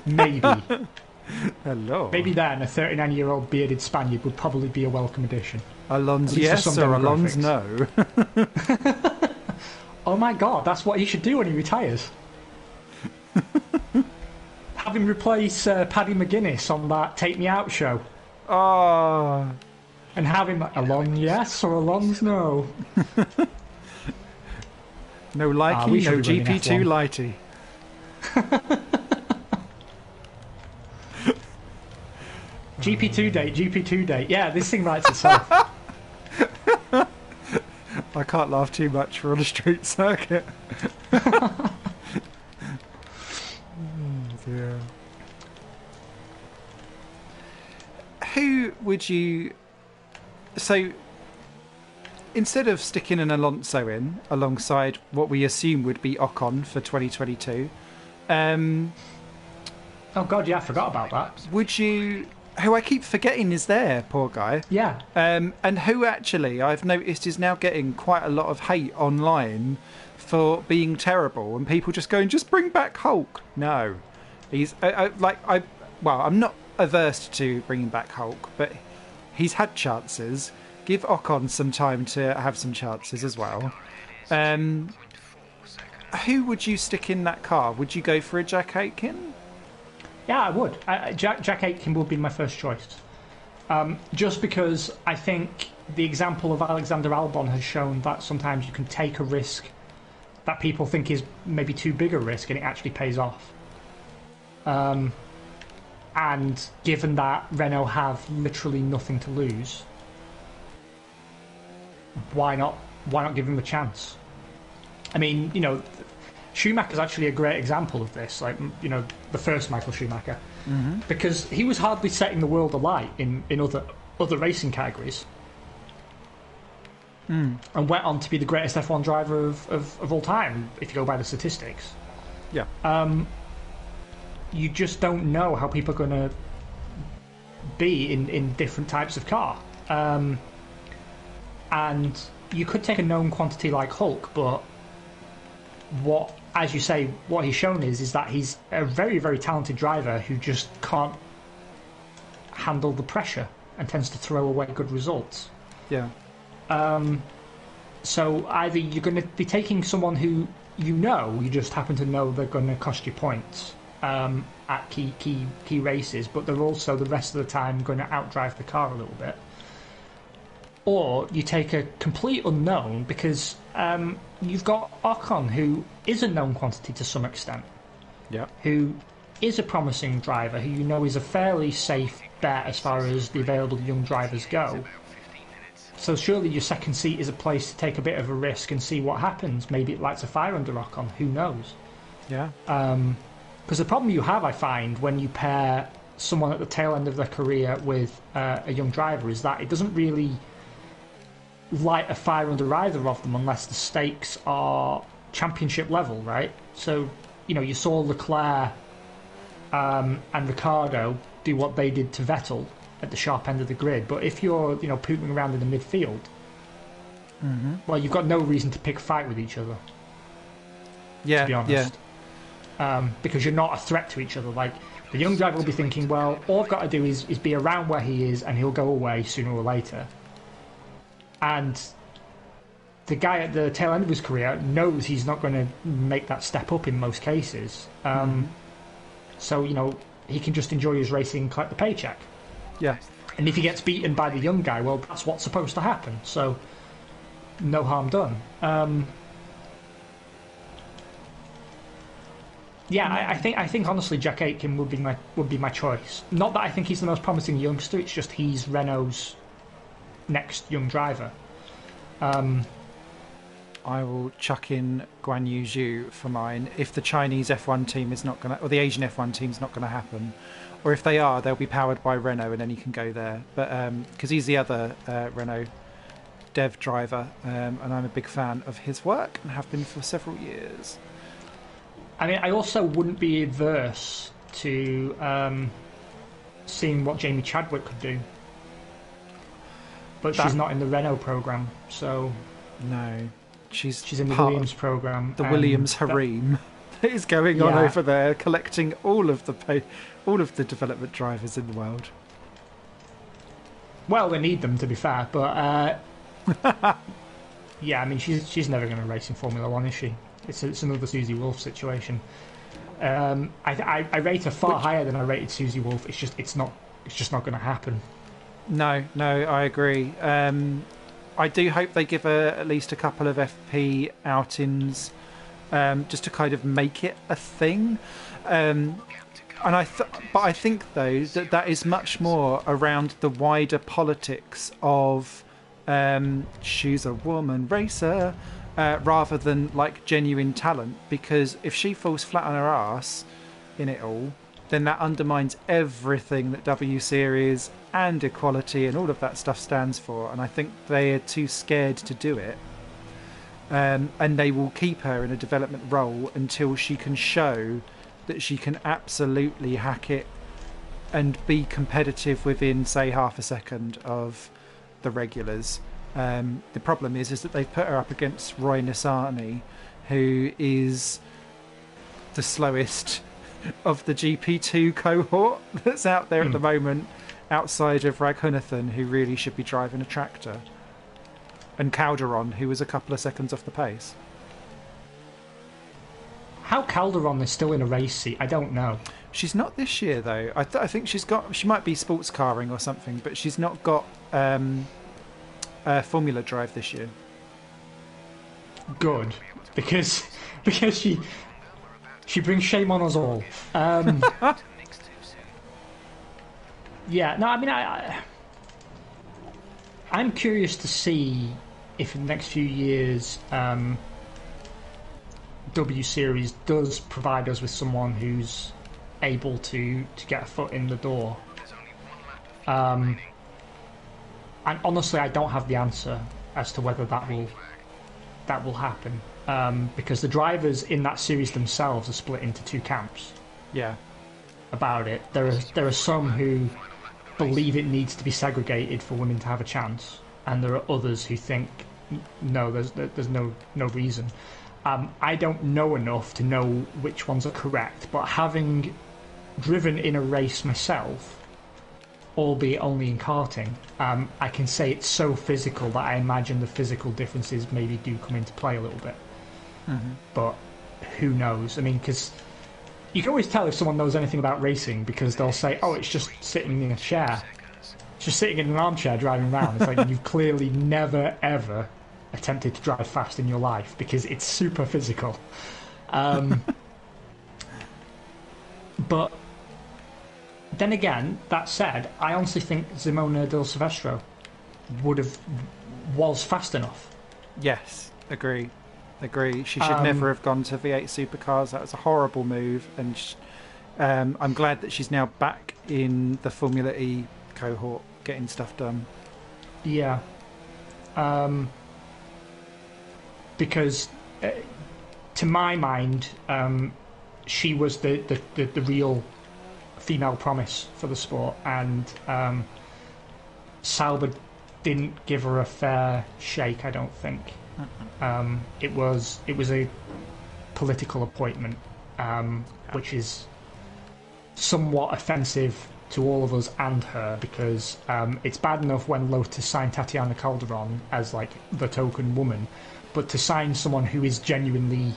Maybe. Hello. Maybe then a 39-year-old bearded Spaniard would probably be a welcome addition. Alon's yes or Alon's no? Oh my god, that's what he should do when he retires. Have him replace Paddy McGuinness on that Take Me Out show. Oh. And have him like, Alon yes or Alon's no. No likey, no GP2 lighty. GP2 date. Yeah, this thing writes itself. I can't laugh too much. We're on a street circuit. Oh dear. Who would you... So, instead of sticking an Alonso in alongside what we assume would be Ocon for 2022, oh god, yeah, I forgot about that. would you... Who I keep forgetting is there, poor guy. Yeah. And who actually I've noticed is now getting quite a lot of hate online for being terrible, and people just going, just bring back Hulk. No, he's I'm not averse to bringing back Hulk, but he's had chances. Give Ocon some time to have some chances as well. Who would you stick in that car? Would you go for a Jack Aitken? Yeah, I would. Jack Aitken would be my first choice. Just because I think the example of Alexander Albon has shown that sometimes you can take a risk that people think is maybe too big a risk and it actually pays off. And given that Renault have literally nothing to lose, why not give him a chance? I mean, Schumacher's actually a great example of this, the first Michael Schumacher, because he was hardly setting the world alight in other racing categories, and went on to be the greatest F1 driver of all time, if you go by the statistics. Yeah. You just don't know how people are going to be in different types of car. And you could take a known quantity like Hulk, but as you say, what he's shown is that he's a very, very talented driver who just can't handle the pressure and tends to throw away good results. Yeah. So either you're going to be taking someone who you just happen to know they're going to cost you points at key races, but they're also the rest of the time going to outdrive the car a little bit. Or you take a complete unknown because you've got Ocon, who is a known quantity to some extent. Yeah. Who is a promising driver, who you know is a fairly safe bet as far as the available young drivers go. So surely your second seat is a place to take a bit of a risk and see what happens. Maybe it lights a fire under Ocon. Who knows? Yeah. Because the problem you have, I find, when you pair someone at the tail end of their career with a young driver is that it doesn't really light a fire under either of them unless the stakes are championship level, right? So, you saw Leclerc and Ricciardo do what they did to Vettel at the sharp end of the grid. But if you're, pooping around in the midfield, well, you've got no reason to pick a fight with each other. Yeah, to be honest. Yeah. Because you're not a threat to each other. Like, the young driver will be thinking, well, all I've got to do is be around where he is and he'll go away sooner or later. And the guy at the tail end of his career knows he's not going to make that step up in most cases. So, he can just enjoy his racing, collect the paycheck. Yeah. And if he gets beaten by the young guy, well, that's what's supposed to happen. So, no harm done. I think honestly, Jack Aitken would be my choice. Not that I think he's the most promising youngster. It's just he's Renault's next young driver. I will chuck in Guan Yu Zhu for mine if the Chinese F1 team is not going to, or the Asian F1 team is not going to happen, or if they are, they'll be powered by Renault and then he can go there. But because he's the other Renault dev driver, and I'm a big fan of his work and have been for several years. I mean, I also wouldn't be averse to seeing what Jamie Chadwick could do. But she's not in the Renault program, so... No. She's in the part Williams of program. the Williams harem that is going on over there, collecting all of the development drivers in the world. Well, we need them, to be fair, but yeah, I mean, she's never going to race in Formula One, is she? It's another Susie Wolff situation. I rate her far higher than I rated Susie Wolff. It's just not going to happen. No, I agree. I do hope they give her at least a couple of FP outings, just to kind of make it a thing. But I think though that is much more around the wider politics of she's a woman racer, rather than like genuine talent. Because if she falls flat on her ass in it all, then that undermines everything that W Series and equality and all of that stuff stands for. And I think they are too scared to do it. And they will keep her in a development role until she can show that she can absolutely hack it and be competitive within, say, half a second of the regulars. The problem is that they've put her up against Roy Nissany, who is the slowest of the GP2 cohort that's out there at the moment, outside of Raghunathan, who really should be driving a tractor, and Calderon, who was a couple of seconds off the pace. How Calderon is still in a race seat, I don't know. She's not this year, though. I think she might be sports carring or something, but she's not got Formula Drive this year. Good, because she brings shame on us all. Yeah, no, I mean, I'm curious to see if in the next few years W Series does provide us with someone who's able to get a foot in the door. And honestly, I don't have the answer as to whether that will happen, because the drivers in that series themselves are split into two camps. Yeah. About it, there are some who believe it needs to be segregated for women to have a chance, and there are others who think no, there's no reason. I don't know enough to know which ones are correct, but having driven in a race myself, albeit only in karting, I can say it's so physical that I imagine the physical differences maybe do come into play a little bit. Mm-hmm. But who knows? I mean, because you can always tell if someone knows anything about racing, because they'll say, oh, it's just sitting in a chair. It's just sitting in an armchair driving around. It's like you've clearly never, ever attempted to drive fast in your life, because it's super physical. But then again, that said, I honestly think Simona Del Silvestro was fast enough. Yes, agree. She should never have gone to V8 supercars. That was a horrible move, and I'm glad that she's now back in the Formula E cohort, getting stuff done. Yeah. Because to my mind, she was the real female promise for the sport, and Sauber didn't give her a fair shake, I don't think. It was a political appointment, which is somewhat offensive to all of us and her, because it's bad enough when Lotus signed Tatiana Calderon as like the token woman, but to sign someone who is genuinely,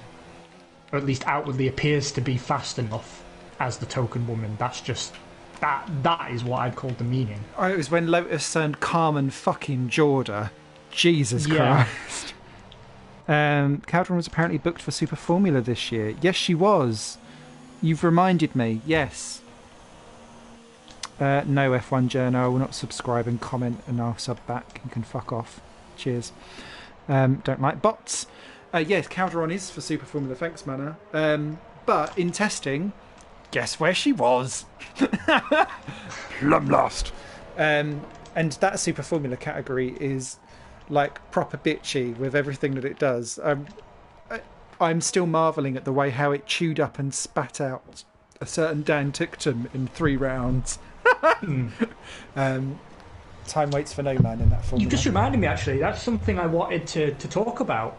or at least outwardly appears to be fast enough as the token woman, that's just that is what I'd call demeaning. Oh, it was when Lotus signed Carmen fucking Jorda. Jesus Christ. Calderon was apparently booked for Super Formula this year. Yes, she was. You've reminded me. Yes. No, F1 Journal. I will not subscribe and comment, and I'll sub back. You can fuck off. Cheers. Don't like bots. Yes, Calderon is for Super Formula. Thanks, Mana. But in testing, guess where she was? Plum lost. And that Super Formula category is like proper bitchy with everything that it does. I'm still marvelling at the way how it chewed up and spat out a certain Dan Ticktum in 3 rounds. Time waits for no man in that Formula. You just reminded me, actually, that's something I wanted to talk about.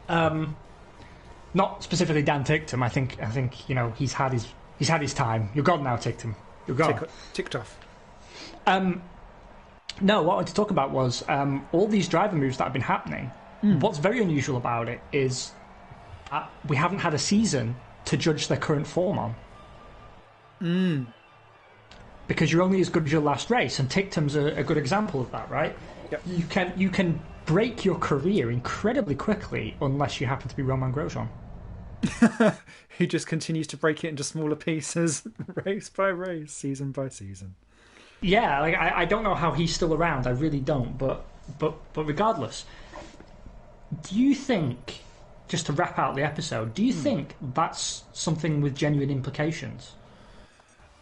Oh, Not specifically Dan Ticktum. I think he's had his time. You're gone now, Ticktum. You're gone. ticked off. No, what I wanted to talk about was all these driver moves that have been happening. What's very unusual about it is we haven't had a season to judge their current form on. Because you're only as good as your last race, and Ticktum's a good example of that, right? Yep. You can break your career incredibly quickly unless you happen to be Romain Grosjean. Who just continues to break it into smaller pieces, race by race, season by season. Yeah, like I don't know how he's still around. I really don't. But regardless, do you think, just to wrap out the episode, do you think that's something with genuine implications?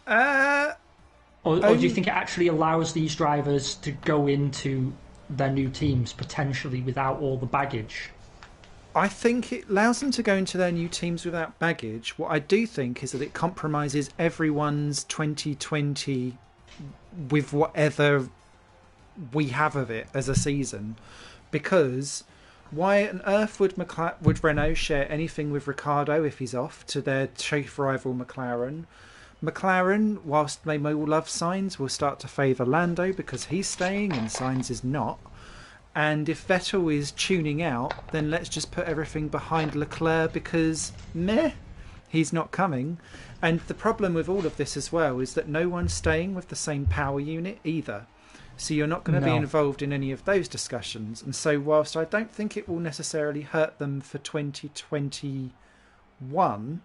Or do you think it actually allows these drivers to go into their new teams potentially without all the baggage? I think it allows them to go into their new teams without baggage. What I do think is that it compromises everyone's 2020 with whatever we have of it as a season. Because why on earth would Renault share anything with Ricciardo if he's off to their chief rival McLaren? McLaren, whilst they may all love Sainz, will start to favour Lando because he's staying and Sainz is not. And if Vettel is tuning out, then let's just put everything behind Leclerc because, he's not coming. And the problem with all of this as well is that no one's staying with the same power unit either. So you're not going to be involved in any of those discussions. And so whilst I don't think it will necessarily hurt them for 2021,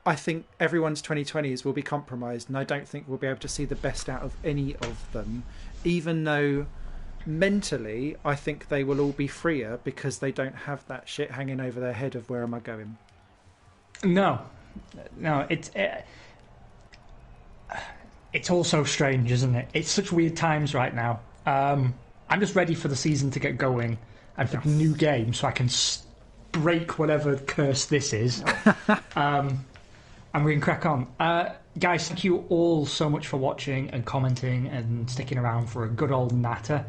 I think everyone's 2020s will be compromised, and I don't think we'll be able to see the best out of any of them, even though mentally I think they will all be freer because they don't have that shit hanging over their head of where am I going. No, it's all so strange, isn't it? It's such weird times right now. I'm just ready for the season to get going and for the new game so I can break whatever curse this is. And we can crack on. Guys, thank you all so much for watching and commenting and sticking around for a good old natter.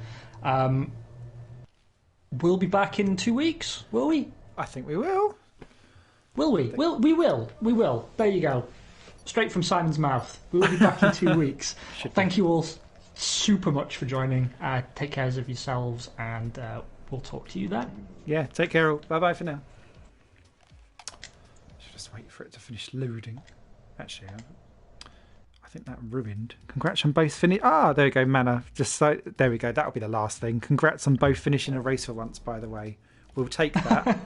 We'll be back in 2 weeks, will we? I think we will. Will we? We will. We will. There you go. Straight from Simon's mouth. We'll be back in 2 weeks. Thank you all super much for joining. Take care of yourselves, and we'll talk to you then. Yeah, take care all. Bye-bye for now. Just wait for it to finish loading. Actually, I think that ruined. Congrats on both there we go, Manor. There we go. That'll be the last thing. Congrats on both finishing a race for once, by the way. We'll take that.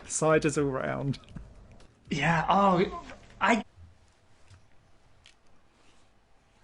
Ciders all round. Yeah. Oh,